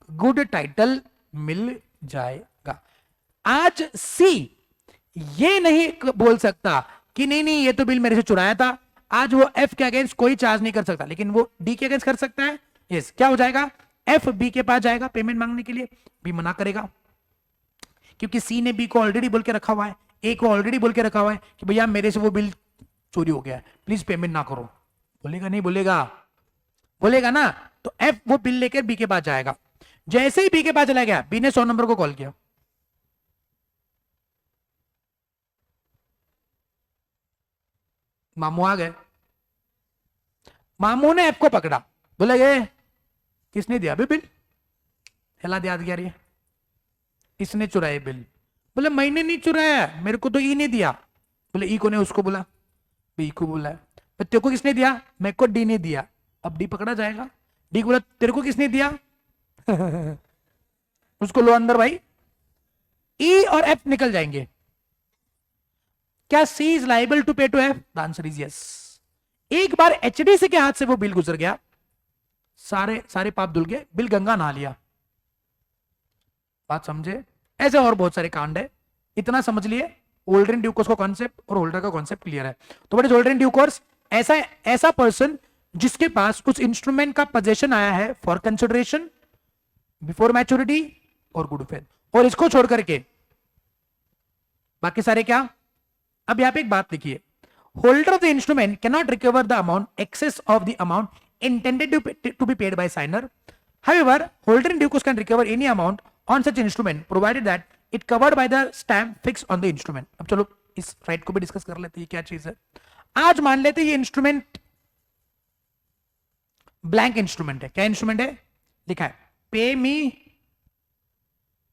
गुड टाइटल मिल जाएगा। आज सी ये नहीं बोल सकता कि नहीं नहीं ये तो बिल मेरे से चुराया था, आज वो एफ के अगेंस्ट कोई चार्ज नहीं कर सकता, लेकिन वो डी के अगेंस्ट कर सकता है। यस, क्या हो जाएगा? एफ बी के पास जाएगा पेमेंट मांगने के लिए, बी मना करेगा क्योंकि सी ने बी को ऑलरेडी बोल के रखा हुआ है, ए को ऑलरेडी बोल के रखा हुआ है कि भैया मेरे से वो बिल चोरी हो गया है, प्लीज पेमेंट ना करो। बोलेगा नहीं बोलेगा? बोलेगा ना। तो एफ वो बिल लेकर बी के पास जाएगा। जैसे ही बी के पास चला गया, बी ने 100 नंबर को कॉल किया, मामू आ गए। मामू ने एफ को पकड़ा, बोले गए किसने दिया बिल? हिला याद गया रही, इसने चुराए बिल। बोले मैंने नहीं चुराया, मेरे को तो ई ने दिया। बोले ई को ने उसको बोला, ई को बोला है। तेरे को किसने दिया? मेरे को डी ने दिया। अब डी पकड़ा जाएगा। डी को बोला तेरे को किसने दिया? उसको लो अंदर भाई। ई और एफ निकल जाएंगे। क्या C is liable to pay to F? The answer is yes. एक बार एचडीसी के हाथ से वो बिल गुजर गया, सारे सारे पाप धुल गए, बिल गंगा नहा लिया। बात समझे? ऐसे और बहुत सारे कांड है, इतना समझ लिए होल्डर इन ड्यू कोर्स का कॉन्सेप्ट और होल्डर का कॉन्सेप्ट क्लियर है। तो what is holder in due course? ऐसा पर्सन जिसके पास उस इंस्ट्रूमेंट का पोजेशन आया है फॉर कंसिडरेशन, बिफोर मैच्योरिटी और गुड फेथ, और इसको छोड़ करके बाकी सारे क्या? अब यहां पे एक बात लिखिए, holder of the instrument can not recover the amount access of the amount intended to be paid by signer. However, holder in due course can recover any amount on such instrument provided that it covered by the stamp fixed on the instrument. अब चलो इस right को भी discuss कर लेते हैं, क्या चीज है। आज मान लेते हैं ये इंस्ट्रूमेंट ब्लैंक इंस्ट्रूमेंट है। क्या इंस्ट्रूमेंट है? लिखा है pay me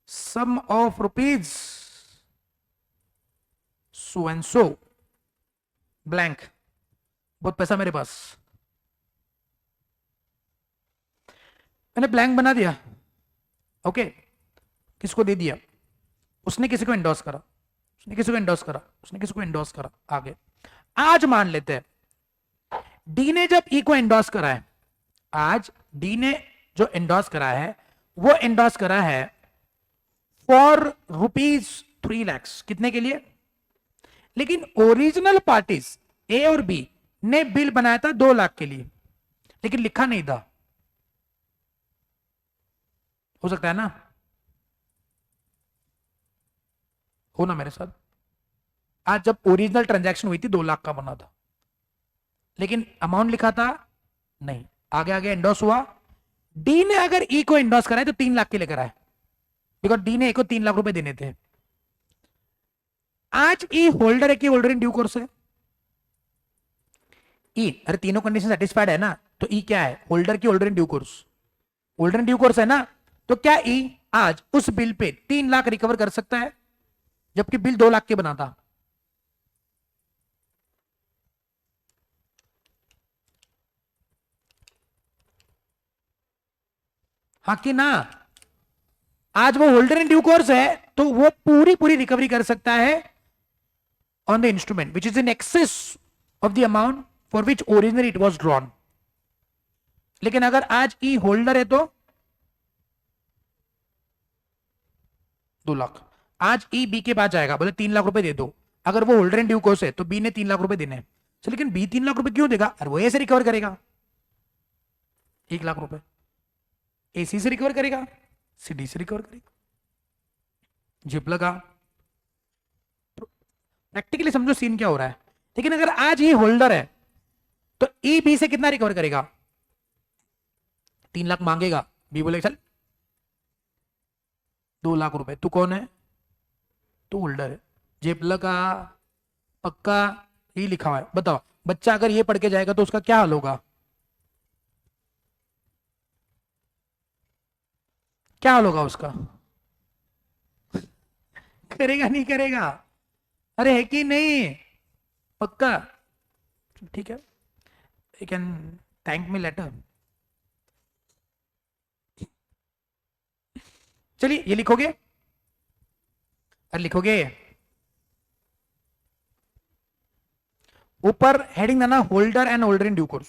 sum of rupees so and so, blank, बहुत पैसा मेरे पास, मैंने ब्लैंक बना दिया। ओके, किसको दे दिया? उसने किसी को एंडोर्स करा, उसने किसी को एंडोर्स करा, उसने किसी को एंडोर्स करा। आगे आज मान लेते हैं डी ने जब ई को एंडोर्स करा है, आज डी ने जो एंडोर्स करा है वो एंडोर्स करा है फॉर ₹3 लाख। कितने के लिए? लेकिन ओरिजिनल पार्टीज ए और बी ने बिल बनाया था 2 लाख के लिए, लेकिन लिखा नहीं था। हो सकता है ना? हो ना मेरे साथ? आज जब ओरिजिनल ट्रांजैक्शन हुई थी 2 लाख का बना था, लेकिन अमाउंट लिखा था नहीं। आगे आगे एंडोर्स हुआ, डी ने अगर ई को एंडोर्स कराए तो 3 लाख के लिए कराए, बिकॉज डी ने ए को 3 लाख रुपए देने थे। आज ई होल्डर है कि होल्डर इन ड्यू कोर्स है? ई, अरे तीनों कंडीशन सेटिस्फाइड है ना, तो ई क्या है? होल्डर की holder in due course, holder in due course है ना। तो क्या ई आज उस बिल पे 3 लाख रिकवर कर सकता है, जबकि बिल 2 लाख के बना था? हाँ कि ना? आज वो होल्डर इन ड्यू कोर्स है तो वो पूरी पूरी रिकवरी कर सकता है on the instrument which is in excess of the amount for which originally it was drawn. लेकिन अगर आज ई होल्डर है तो 2 लाख। आज ई बी के पास जाएगा, बोले 3 लाख रुपए दे दो। अगर वो होल्डर इन ड्यू कोर्स है तो बी ने 3 लाख रुपए देने हैं। लेकिन बी 3 लाख रुपए क्यों देगा? अरे वो ए से रिकवर करेगा 1 लाख रुपए, ए सी से रिकवर करेगा, सी डी से रिकवर करेगा। जिप लगा। प्रैक्टिकली समझो सीन क्या हो रहा है। लेकिन अगर आज ये होल्डर है तो ई बी से कितना रिकवर करेगा? 3 लाख मांगेगा, बी बोलेगा चल 2 लाख रुपए। तू कौन है? तू होल्डर है, जेब लगा पक्का ही लिखा हुआ है। बताओ बच्चा अगर ये पढ़ के जाएगा तो उसका क्या हाल होगा? क्या हाल होगा उसका? करेगा नहीं करेगा? अरे है कि नहीं? पक्का? ठीक है, you can thank me later. चलिए ये लिखोगे? अरे लिखोगे? ऊपर हेडिंग देना holder and holder in due course.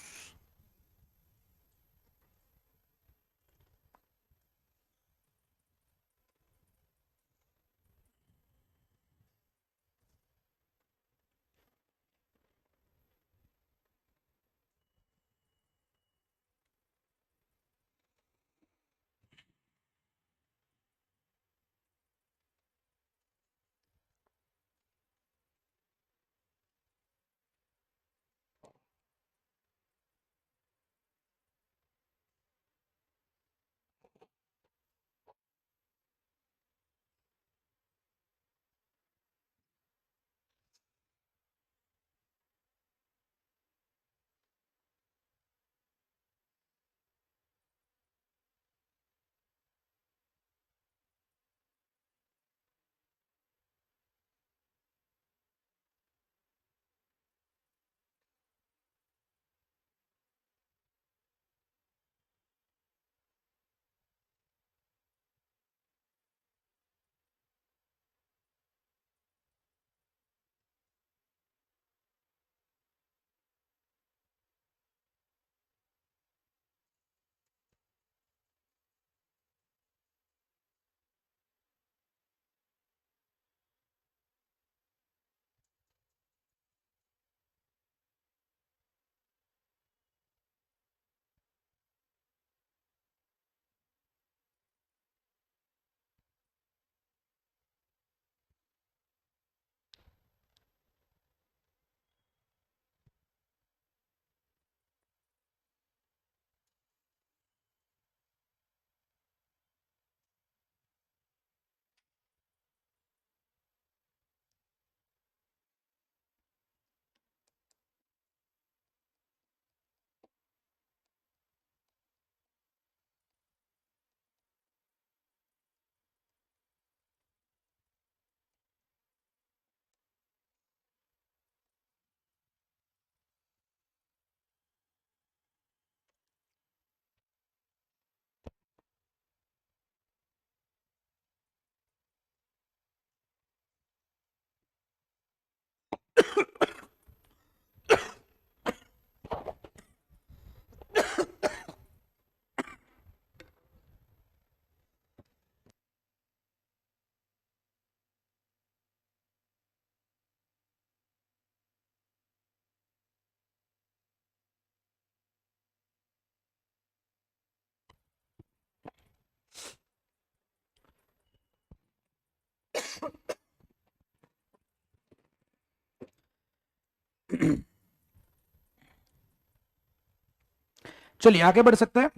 चलिए आगे बढ़ सकते हैं।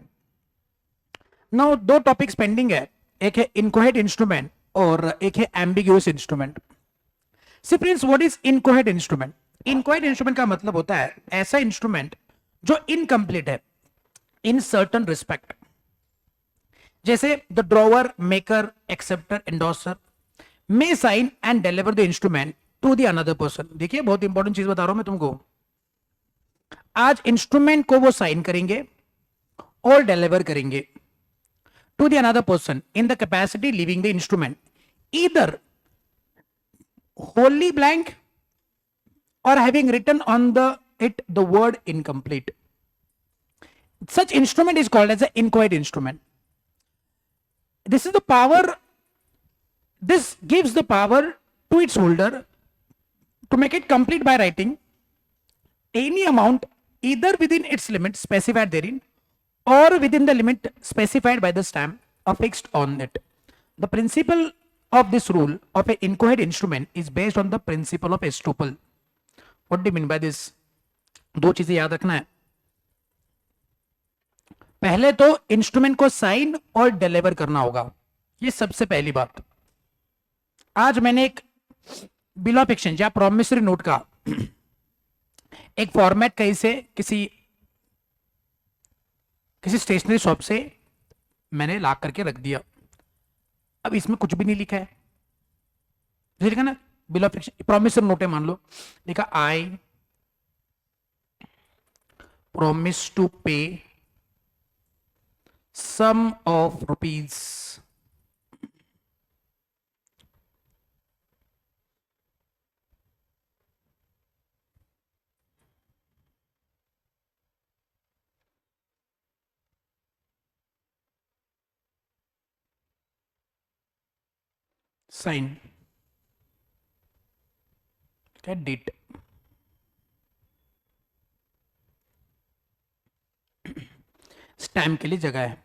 नाउ दो टॉपिक्स पेंडिंग है, एक है इनकोहेट इंस्ट्रूमेंट और एक है ambiguous instrument. See friends, what is inchoate instrument? Inchoate instrument का मतलब होता है ऐसा इंस्ट्रूमेंट जो इनकम्प्लीट है इन सर्टन रिस्पेक्ट, जैसे the drawer, maker, acceptor, endorser may sign and deliver the instrument to the another person. देखिए बहुत इंपॉर्टेंट चीज बता रहा हूं मैं तुमको। आज इंस्ट्रूमेंट को वो साइन करेंगे और डिलीवर करेंगे to the another person in the capacity leaving the instrument either wholly blank or having written on the word incomplete. Such instrument is called as an inchoate instrument. This is the power, this gives the power to its holder to make it complete by writing any amount either within its limit specified therein or within the limit specified by the stamp affixed on it. The principle of this rule of an inchoate instrument is based on the principle of estoppel. What do mean by this? दो चीजें याद रखना है। पहले तो instrument को sign और deliver करना होगा, ये सबसे पहली बात। आज मैंने एक बिल ऑफ एक्सचेंज या प्रॉमिसरी नोट का एक फॉर्मेट कहीं से किसी स्टेशनरी शॉप से मैंने ला करके रख दिया। अब इसमें कुछ भी नहीं लिखा है, लिखा ना bill of exchange promissory note है, मान लो लिखा आई प्रॉमिस टू पे सम ऑफ रुपीज साइन क्या डेट, स्टैम्प के लिए जगह है।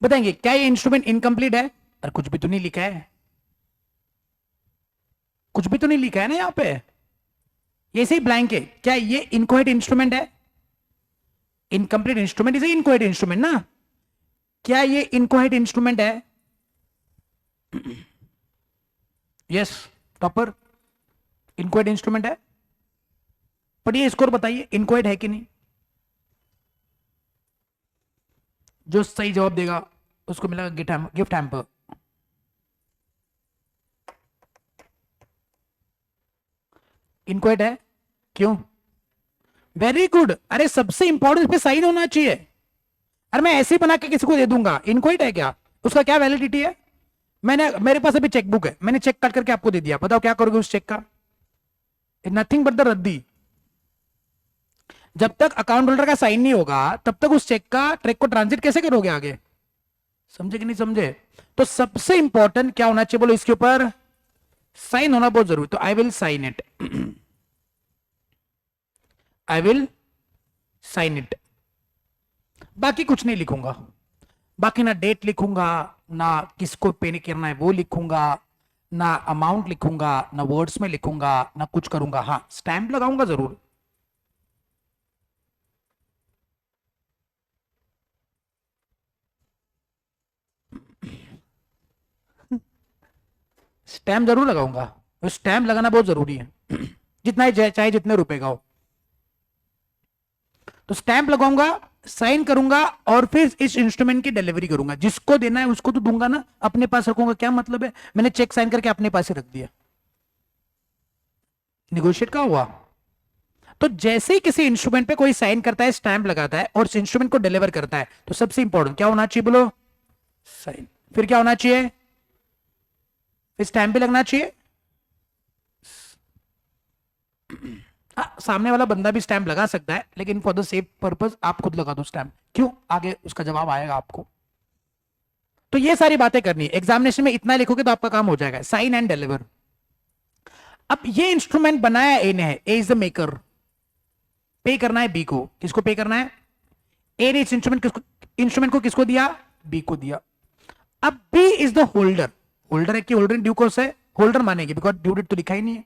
बताएंगे क्या ये इंस्ट्रूमेंट इनकम्प्लीट है? और कुछ भी तो नहीं लिखा है, कुछ भी तो नहीं लिखा है ना यहां पे, ये सही ब्लैंक है। क्या ये इनकोहेट इंस्ट्रूमेंट है? Incomplete instrument is inchoate instrument ना? क्या ये इनकोहेट इंस्ट्रूमेंट है? यस टॉपर, इनकोहेट इंस्ट्रूमेंट है। पढ़िए स्कोर बताइए, इनकोहेट है कि नहीं? जो सही जवाब देगा उसको मिलेगा गिफ्ट हैम्पर। इनकोहेट है, क्यों? Very good. अरे सबसे इंपॉर्टेंट पे साइन होना चाहिए। अरे मैं ऐसे ही बना के किसी को दे दूंगा, इनकोहेट है क्या? उसका क्या वैलिडिटी है? मेरे पास अभी चेकबुक है, मैंने चेक काट करके आपको दे दिया, बताओ क्या करोगे उस चेक का? नथिंग बट द रद्दी। जब तक अकाउंट होल्डर का साइन नहीं होगा तब तक उस चेक को ट्रांजिट कैसे करोगे आगे? समझे कि नहीं समझे? तो सबसे इंपॉर्टेंट क्या होना चाहिए बोलो इसके ऊपर? साइन होना बहुत जरूरी। तो I will sign it, I will sign it. बाकी कुछ नहीं लिखूंगा, बाकी ना डेट लिखूंगा, ना किसको पे नहीं करना है वो लिखूंगा, ना अमाउंट लिखूंगा, ना वर्ड्स में लिखूंगा, ना कुछ करूंगा। हाँ स्टैंप लगाऊंगा जरूर। स्टैम्प जरूर लगाऊंगा, तो स्टैम्प लगाना बहुत जरूरी है जितना ही चाहे जितने रुपए का हो। तो स्टैंप लगाऊंगा, साइन करूंगा और फिर इस इंस्ट्रूमेंट की डिलीवरी करूंगा। जिसको देना है उसको तो दूंगा ना, अपने पास रखूंगा क्या मतलब है? मैंने चेक साइन करके अपने पास ही रख दिया, निगोशिएट का हुआ। तो जैसे ही किसी इंस्ट्रूमेंट पे कोई साइन करता है, स्टैंप लगाता है और उस इंस्ट्रूमेंट को डिलीवर करता है, तो सबसे इंपॉर्टेंट क्या होना चाहिए बोलो? साइन। फिर क्या होना चाहिए? स्टैंप भी लगना चाहिए। सामने वाला बंदा भी स्टैंप लगा सकता है, लेकिन फॉर द सेफ पर्पज आप खुद लगा दो स्टैंप। क्यों? आगे उसका जवाब आएगा आपको। तो ये सारी बातें करनी है, एग्जामिनेशन में इतना लिखोगे तो आपका काम हो जाएगा, साइन एंड डिलीवर। अब ये इंस्ट्रूमेंट बनाया ए ने है, ए इज द मेकर। पे करना है बी को, किसको पे करना है? ए ने इस इंस्ट्रूमेंट को किसको दिया? बी को दिया। अब B is the holder. Holder है कि होल्डर इन ड्यू कोर्स है? होल्डर मानेंगे, बिकॉज ड्यू डेट तो लिखा ही नहीं है।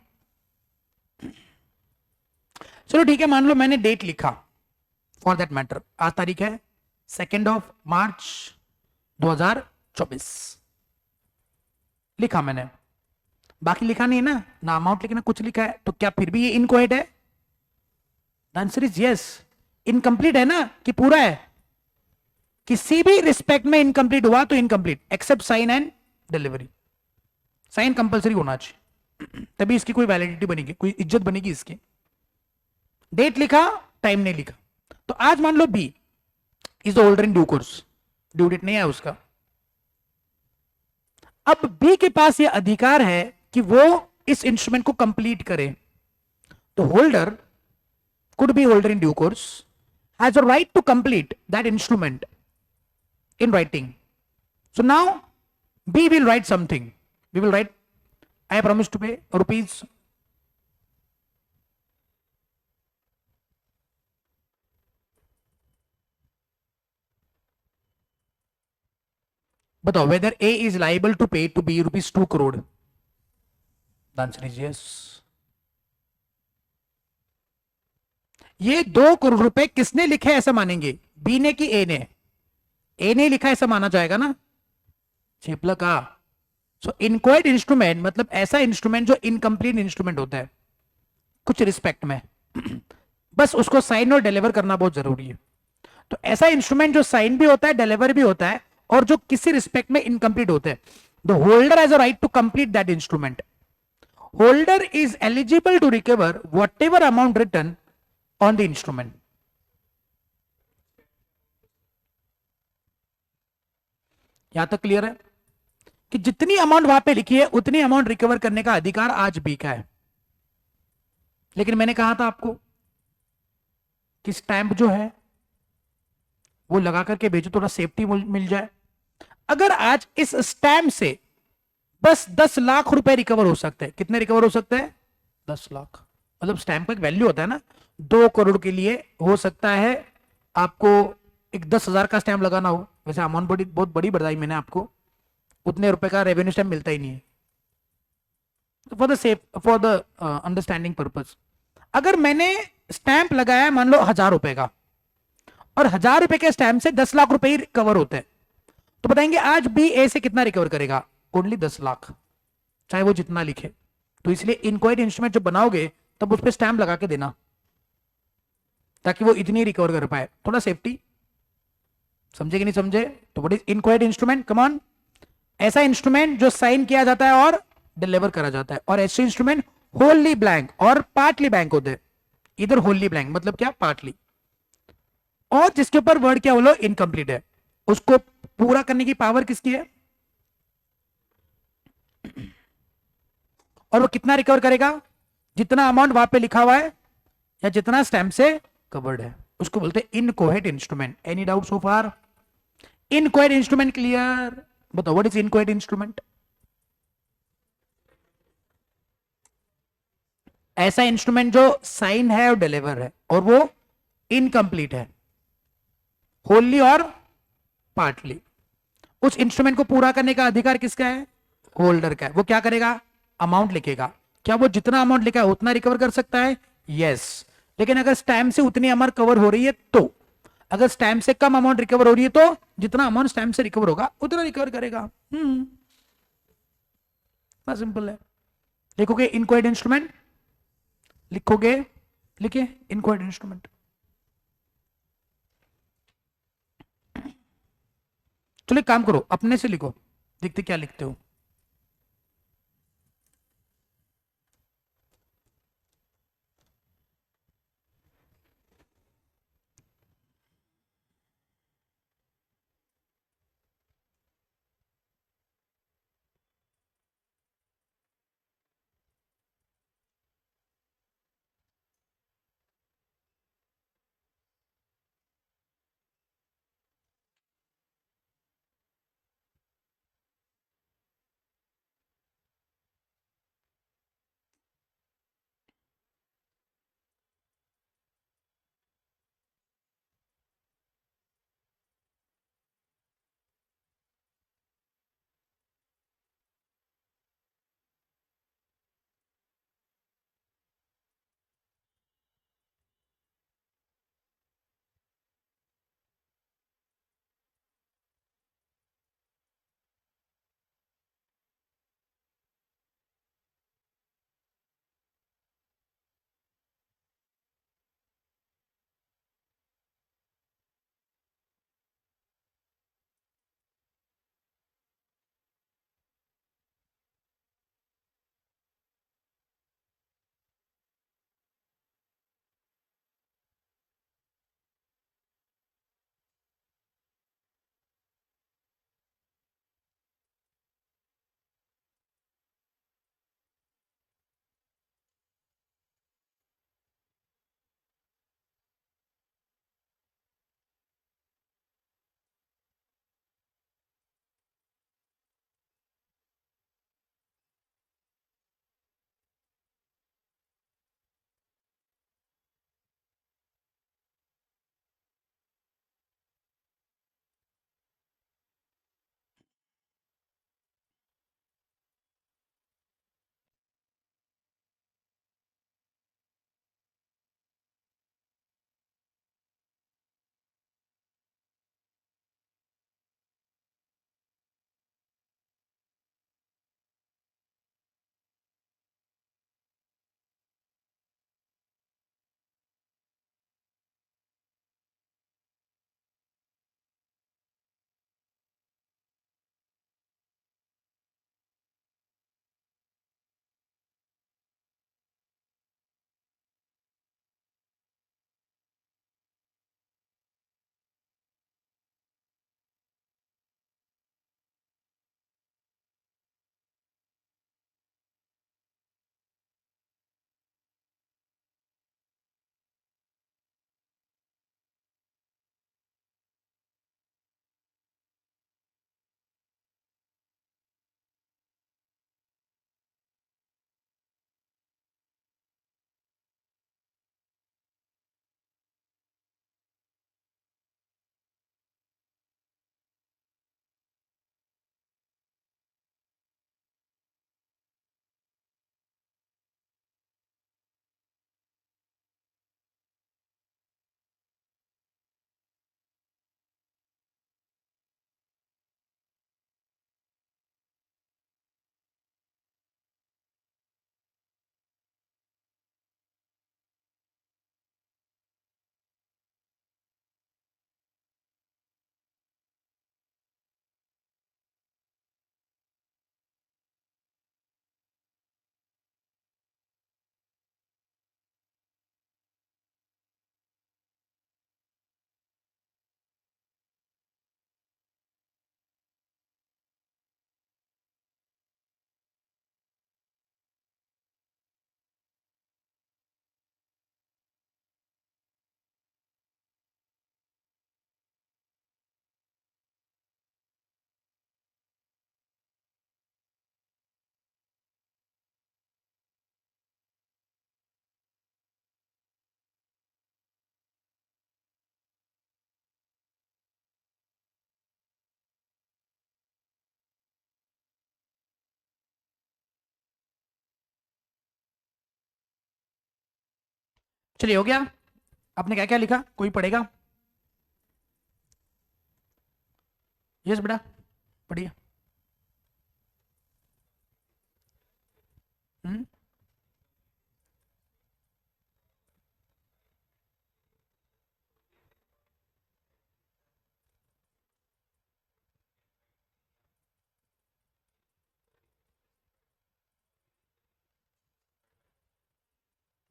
चलो ठीक है, मान लो मैंने डेट लिखा, फॉर दैट मैटर आज तारीख है 2 मार्च 2024, लिखा मैंने, बाकी लिखा नहीं है ना, ना अमाउंट लिखना, कुछ लिखा है, तो क्या फिर भी ये इनकोहेट है? Answer is yes. इनकम्प्लीट है ना कि पूरा है? किसी भी रिस्पेक्ट में इनकम्प्लीट हुआ तो incomplete, except sign and delivery. Sign compulsory होना चाहिए, तभी इसकी कोई वैलिडिटी बनेगी, कोई इज्जत बनेगी इसकी। डेट लिखा, टाइम नहीं लिखा। तो आज मान लो B is the holder in due course, due date नहीं है उसका। अब बी के पास यह अधिकार है कि वो इस इंस्ट्रूमेंट को कंप्लीट करे। तो holder could be holder in due course has a right to complete that instrument in writing. So now B will write something. We will write, I promise to pay rupees. बताओ whether A is liable to pay to B rupees 2 crore. The answer is yes. ये 2 करोड़ रुपए किसने लिखे ऐसा मानेंगे, B ने कि ए ने? ए ने लिखा ऐसा माना जाएगा ना, छिपला का। सो इनक्वायर्ड इंस्ट्रूमेंट मतलब ऐसा इंस्ट्रूमेंट जो इनकम्प्लीट इंस्ट्रूमेंट होता है कुछ रिस्पेक्ट में बस उसको साइन और डिलीवर करना बहुत जरूरी है। तो ऐसा इंस्ट्रूमेंट जो साइन भी होता है, डिलीवर भी होता है, और जो किसी रिस्पेक्ट में इनकम्प्लीट होते हैं, the holder has a right to complete that instrument. Holder is eligible to recover whatever amount return on the instrument. यहां तक क्लियर है कि जितनी अमाउंट वहां पे लिखी है उतनी अमाउंट रिकवर करने का अधिकार आज भी का है। लेकिन मैंने कहा था आपको कि स्टैंप जो है वो लगा करके भेजो, थोड़ा सेफ्टी मिल जाए। अगर आज इस स्टैंप से बस 10 लाख रुपए रिकवर हो सकते हैं, कितने रिकवर हो सकते हैं? 10 लाख। मतलब स्टैंप का एक वैल्यू होता है ना, 2 करोड़ के लिए हो सकता है आपको एक 10,000 का स्टैंप लगाना हो। वैसे अमाउंट बड़ी बहुत बड़ी बताई मैंने आपको, उतने रुपए का रेवेन्यू स्टैंप मिलता ही नहीं है। For the safe for the understanding purpose, अगर मैंने स्टैंप लगाया मान लो 1,000 रुपए का, और 1,000 रुपए के स्टैंप से 10 लाख रुपए ही रिकवर होते हैं, तो बताएंगे आज बी ए से कितना रिकवर करेगा? ओनली 10 लाख, चाहे वो जितना लिखे। तो इसलिए इंक्वायरी इंस्ट्रूमेंट जब बनाओगे तब उस पर स्टैंप लगा के देना, ताकि वो इतनी रिकवर कर पाए, थोड़ा सेफ्टी। समझे कि नहीं समझे? तो what is inquiry instrument? Come on. ऐसा इंस्ट्रूमेंट जो साइन किया जाता है और डिलीवर करा जाता है, और ऐसे इंस्ट्रूमेंट होली ब्लैंक और पार्टली ब्लैंक होते हैं। इधर होली ब्लैंक मतलब क्या? पार्टली। और जिसके ऊपर वर्ड क्या बोलो इनकम्प्लीट है, उसको पूरा करने की पावर किसकी है? और वो कितना रिकवर करेगा? जितना अमाउंट वहां पे लिखा हुआ है या जितना स्टैम्प से कवर्ड है, उसको बोलते हैं इनकोहेट इंस्ट्रूमेंट। एनी डाउट सो फार? इनकोहेट इंस्ट्रूमेंट क्लियर? बताओ व्हाट इज इनकोहेट इंस्ट्रूमेंट? ऐसा इंस्ट्रूमेंट जो साइन है और डिलीवर है और वो इनकम्प्लीट है, होली और पार्टली। उस इंस्ट्रूमेंट को पूरा करने का अधिकार किसका है? होल्डर का है। वो क्या करेगा? अमाउंट लिखेगा। क्या वो जितना अमाउंट लिखा है उतना रिकवर कर सकता है? यस। लेकिन अगर स्टैम्प से उतनी अमाउंट कवर हो रही है तो, अगर स्टैम्प से कम अमाउंट रिकवर हो रही है तो जितना अमाउंट स्टैम्प से रिकवर होगा उतना रिकवर करेगा। बस सिंपल है। लिखोगे इनक्वायर्ड इंस्ट्रूमेंट, लिखोगे, लिखे इनक्वायर्ड इंस्ट्रूमेंट। चलो एक काम करो, अपने से लिखो, देखते क्या लिखते हो। चलिए हो गया। आपने क्या क्या लिखा, कोई पढ़ेगा? यस बेटा, पढ़िए। हम्म।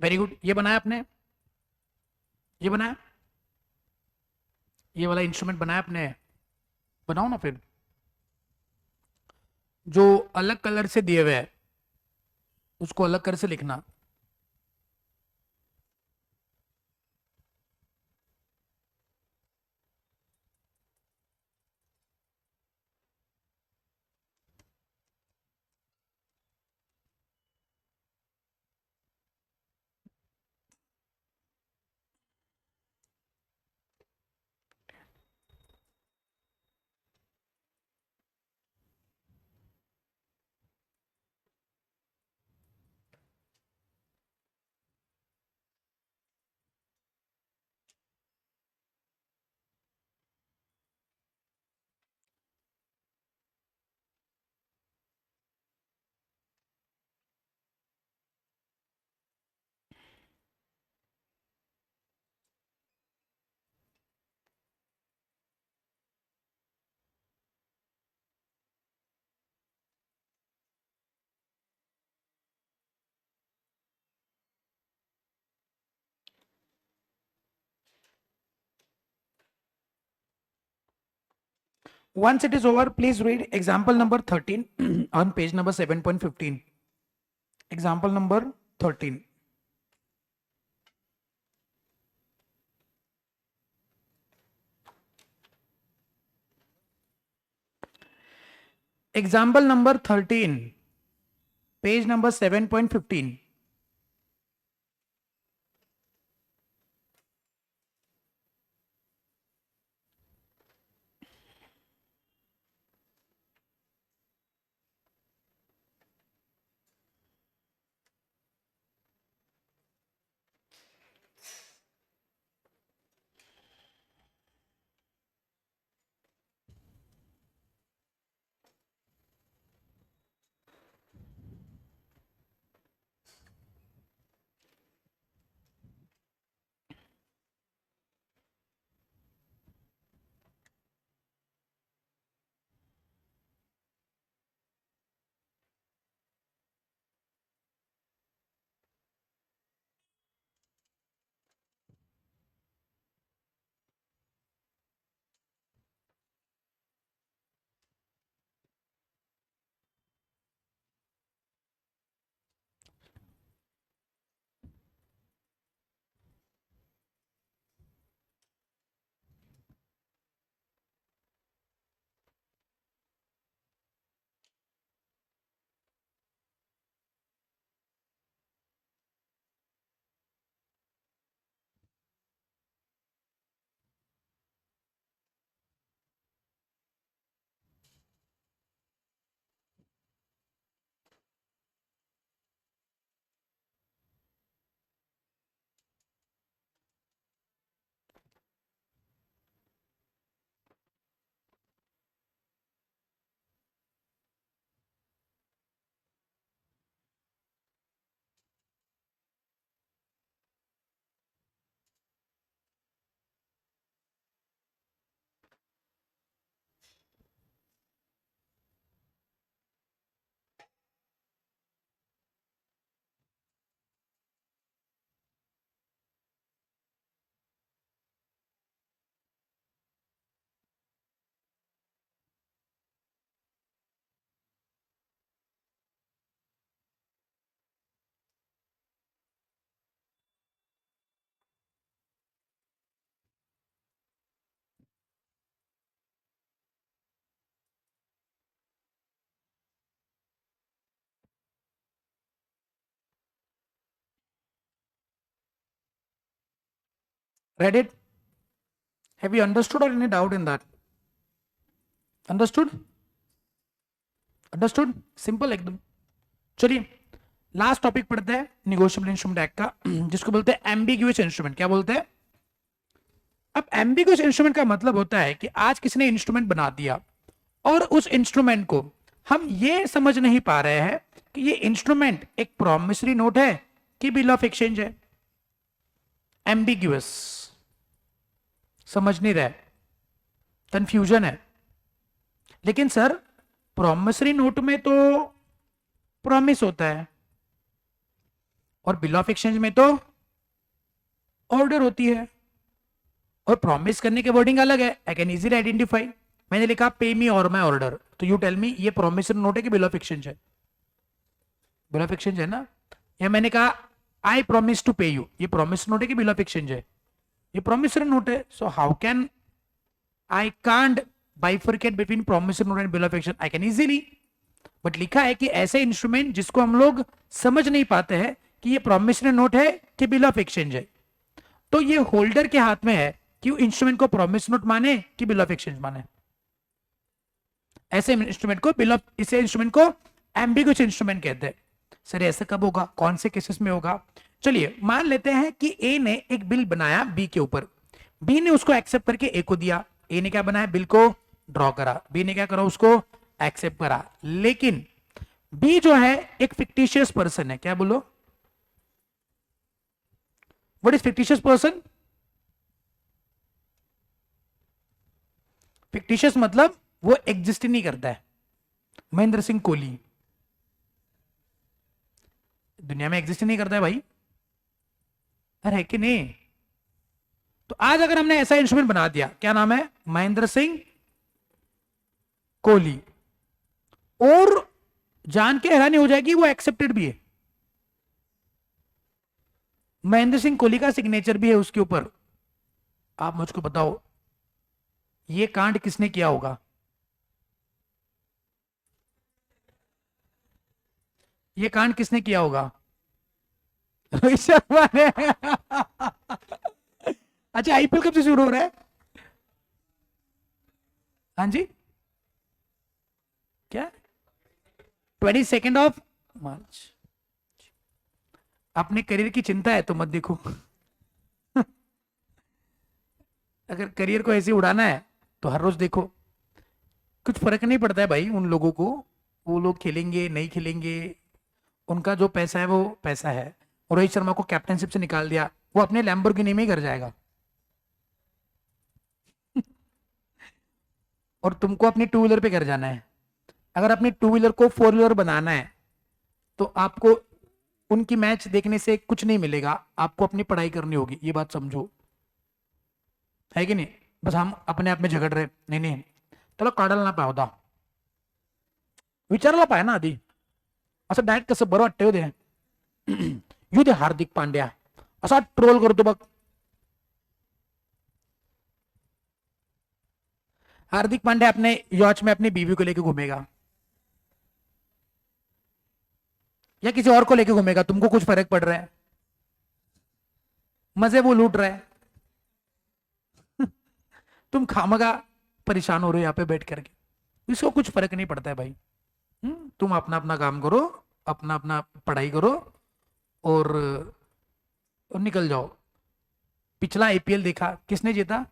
वेरी गुड, ये बनाया आपने? ये बनाया? ये वाला इंस्ट्रूमेंट बनाया आपने? बनाओ ना फिर। जो अलग कलर से दिए हुए है उसको अलग कर से लिखना। Once it is over, please read example number 13 on page number 7.15. Example number 13. Example number 13, page number 7.15. Read it? Have you understood or any doubt in that? Understood? Understood? Simple एकदम। चलिए लास्ट टॉपिक पढ़ते हैं negotiable instrument act का, जिसको बोलते हैं ambiguous instrument. क्या बोलते हैं? अब एम्बिगुअस इंस्ट्रूमेंट का मतलब होता है कि आज किसी ने इंस्ट्रूमेंट बना दिया और उस इंस्ट्रूमेंट को हम ये समझ नहीं पा रहे हैं कि ये इंस्ट्रूमेंट एक प्रॉमिसरी नोट है कि बिल ऑफ एक्सचेंज है। एम्बिगुअस, समझ नहीं रहे, कंफ्यूजन है। लेकिन सर प्रॉमिसरी नोट में तो प्रॉमिस होता है और बिल ऑफ एक्सचेंज में तो ऑर्डर होती है, और प्रॉमिस करने के वर्डिंग अलग है। I can easily identify. मैंने लिखा पे मी और माई ऑर्डर, तो यू टेल मी ये प्रॉमिसरी नोट है कि बिल ऑफ एक्सचेंज है? बिल ऑफ एक्सचेंज है ना। या मैंने कहा आई प्रॉमिस टू पे यू, ये प्रॉमिस नोट है कि बिल ऑफ एक्सचेंज है? ये प्रॉमिसरी नोट है। So how can I can't bifurcate between promissory note and bill of exchange? I can easily. But लिखा है कि ऐसे इंस्ट्रूमेंट जिसको हम लोग समझ नहीं पाते हैं कि ये प्रॉमिसरी नोट है कि बिल ऑफ एक्सचेंज है, तो ये होल्डर के हाथ में है कि इंस्ट्रूमेंट को प्रॉमिस नोट माने कि बिल ऑफ एक्सचेंज माने। ऐसे इंस्ट्रूमेंट को बिल ऑफ, इसे इंस्ट्रूमेंट को एम्बिगुअस इंस्ट्रूमेंट कहते हैं। सर ऐसा कब होगा, कौन से केसेस में होगा? चलिए मान लेते हैं कि ए ने एक बिल बनाया बी के ऊपर, बी ने उसको एक्सेप्ट करके ए को दिया। ए ने क्या बनाया, बिल को ड्रॉ करा, बी ने क्या करा, उसको एक्सेप्ट करा। लेकिन बी जो है एक फिक्टिशियस पर्सन है। क्या बोलो, what is fictitious person? Fictitious मतलब वो एग्जिस्ट नहीं करता है। महेंद्र सिंह कोहली दुनिया में एग्जिस्ट नहीं करता है भाई, अरे है कि नहीं? तो आज अगर हमने ऐसा इंस्ट्रूमेंट बना दिया, क्या नाम है, महेंद्र सिंह कोहली, और जान के हैरानी हो जाएगी वो एक्सेप्टेड भी है, महेंद्र सिंह कोहली का सिग्नेचर भी है उसके ऊपर। आप मुझको बताओ ये कांड किसने किया होगा? ये कांड किसने किया होगा? रोहित शर्मा ने। अच्छा आईपीएल कब से शुरू हो रहा है? हाँ जी, क्या 22 मार्च? अपने करियर की चिंता है तो मत देखो। अगर करियर को ऐसे उड़ाना है तो हर रोज देखो, कुछ फर्क नहीं पड़ता है भाई उन लोगों को। वो लोग खेलेंगे नहीं खेलेंगे, उनका जो पैसा है वो पैसा है। और रोहित शर्मा को कैप्टनशिप से निकाल दिया, वो अपने लैम्बोर्गिनी में ही घर जाएगा। और तुमको अपनी टू व्हीलर पे घर जाना है। अगर अपनी टू व्हीलर को फोर व्हीलर बनाना है तो आपको उनकी मैच देखने से कुछ नहीं मिलेगा, आपको अपनी पढ़ाई करनी होगी, ये बात समझो, है कि नहीं? बस हम अपने आप में झगड़ रहे, नहीं नहीं त्याला काढायला ना पावता, विचारायला पाहिजे ना आधी। असं डायरेक्ट कसं बरं वाटतंय हो ते? यू दे हार्दिक पांड्या असा ट्रोल करतो बघ। हार्दिक पांड्या अपने यॉच में अपनी बीवी को लेकर घूमेगा या किसी और को लेकर घूमेगा, तुमको कुछ फर्क पड़ रहा है? मजे वो लूट रहा है, तुम खामगा परेशान हो रहे हो यहाँ पे बैठ करके, इसको कुछ फर्क नहीं पड़ता है भाई। तुम अपना अपना काम करो, अपना अपना पढ़ाई करो और निकल जाओ। पिछला आईपीएल देखा, किसने जीता?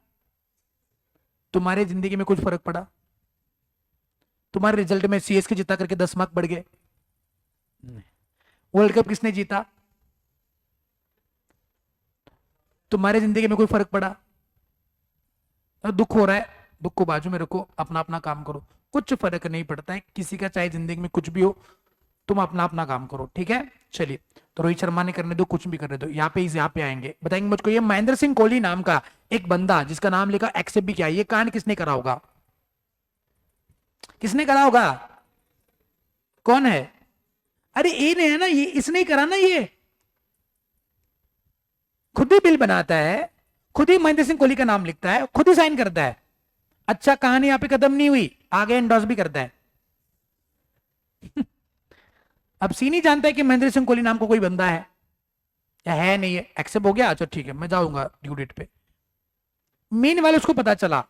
तुम्हारे जिंदगी में कुछ फर्क पड़ा? तुम्हारे रिजल्ट में सीएसके जीता करके 10 मार्क बढ़ गए? वर्ल्ड कप किसने जीता? तुम्हारे जिंदगी में कोई फर्क पड़ा? दुख हो रहा है, दुख को बाजू में रखो, अपना अपना काम करो, कुछ फर्क नहीं पड़ता है किसी का, चाहे जिंदगी में कुछ भी हो, तुम अपना अपना काम करो, ठीक है? चलिए, तो रोहित शर्मा ने करने दो, कुछ भी करने दो। यहाँ पे आएंगे, बताएंगे मुझको ये महेंद्र सिंह कोहली नाम का एक बंदा जिसका नाम लिखा एक्सेप्ट भी किया, ये कांड किसने करा होगा? किसने करा होगा? कौन है? अरे ए ने है ना, ये इसने ही करा ना, ये खुद ही बिल बनाता है, खुद ही महेंद्र सिंह कोहली का नाम लिखता है, खुद ही साइन करता है। अच्छा कहानी यहां पे खत्म नहीं हुई, आगे एंडोर्स भी करता है। अब सी नहीं जानता है कि महेंद्र सिंह कोहली नाम का कोई बंदा है या है नहीं है, एक्सेप्ट हो गया, अच्छा ठीक है मैं जाऊंगा ड्यू डेट पे। मेन वाले उसको पता चला,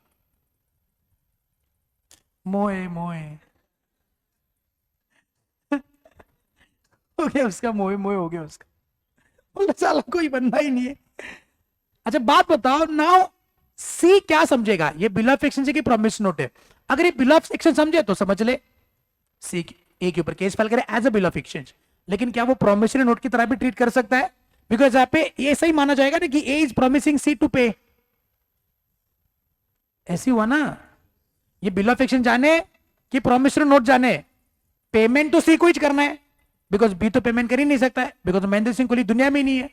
मोए मोए। हो गया उसका, मोए मोए हो गया उसका। बोला साला कोई बंदा ही नहीं है। अच्छा बात बताओ नाउ, सी क्या समझेगा, ये बिल ऑफ एक्सचेंज की प्रॉमिस नोट है। अगर ये बिल ऑफ एक्सचेंज समझे तो समझ ले, सी ए के ऊपर केस फाइल करे as a bill of exchange. लेकिन क्या वो प्रोमिसरी नोट की तरह भी ट्रीट कर सकता है? बिकॉज यहाँ पे ये सही माना जाएगा ना कि ए इज प्रोमिसिंग सी टू पे। ऐसी हुआ ना, ये बिल ऑफ एक्सचेंज जाने कि प्रोमिसरी नोट जाने, पेमेंट तो सी को ही करना है, बिकॉज बी तो पेमेंट कर ही नहीं सकता है, बिकॉज महेंद्र सिंह कोहली दुनिया में ही नहीं है।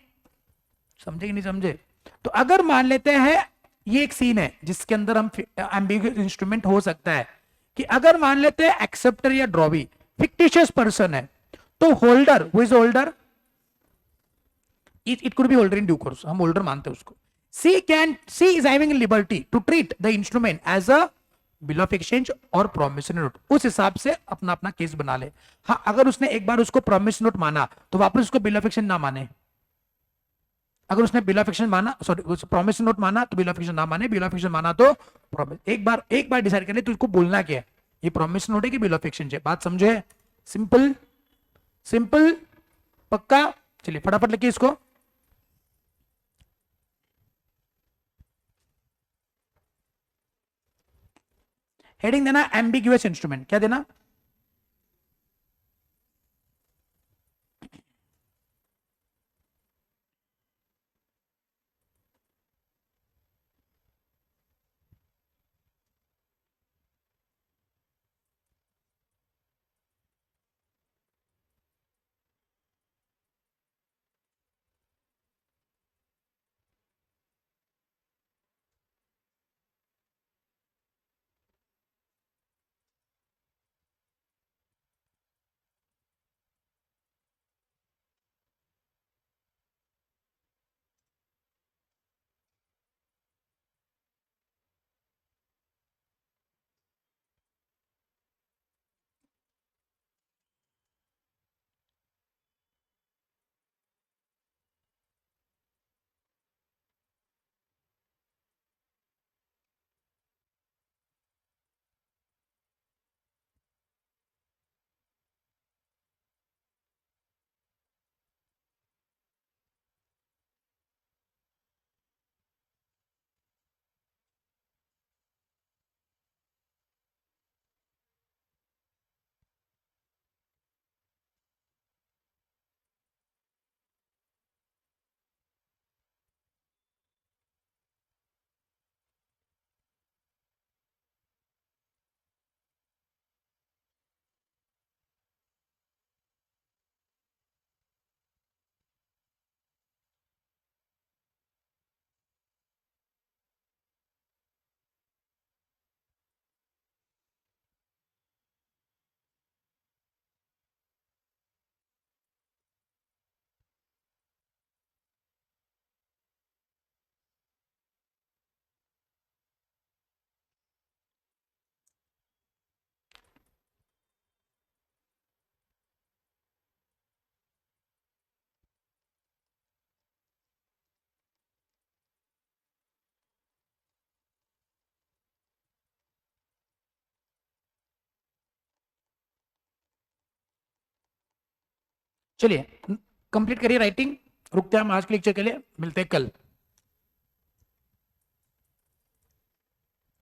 समझे कि नहीं समझे? तो अगर मान लेते हैं ये एक सीन है जिसके अंदर हम एम्बिगुअस इंस्ट्रूमेंट हो सकता है, कि अगर मान लेते हैं एक्सेप्टर या ड्रॉवी फिक्टिशियस पर्सन है, तो holder, who is holder, it could be holder in due course, हम होल्डर मानते हैं उसको। She is having liberty to treat the instrument as a bill of exchange और प्रॉमिसरी नोट, उस हिसाब से अपना अपना केस बना ले। हाँ अगर उसने एक बार उसको प्रॉमिस नोट माना तो वापस उसको बिल ऑफ एक्सचेंज ना माने। अगर उसने बिल ऑफ एक्सचेंज माना, सॉरी प्रॉमिस नोट माना तो बिल ऑफ एक्सचेंज ना माने, बिल ऑफ एक्सचेंज माना तो प्रॉमिस। एक बार डिसाइड कर ले तो इसको बोलना क्या है, ये प्रॉमिस नोट है कि बिल ऑफ एक्सचेंज है। बात समझे? सिंपल सिंपल, पक्का। चलिए फटाफट लिखिए इसको। हेडिंग देना एम्बिग्यूअस इंस्ट्रूमेंट, क्या देना? चलिए कंप्लीट करिए राइटिंग, रुकते हैं हम आज के लेक्चर के लिए, मिलते हैं कल।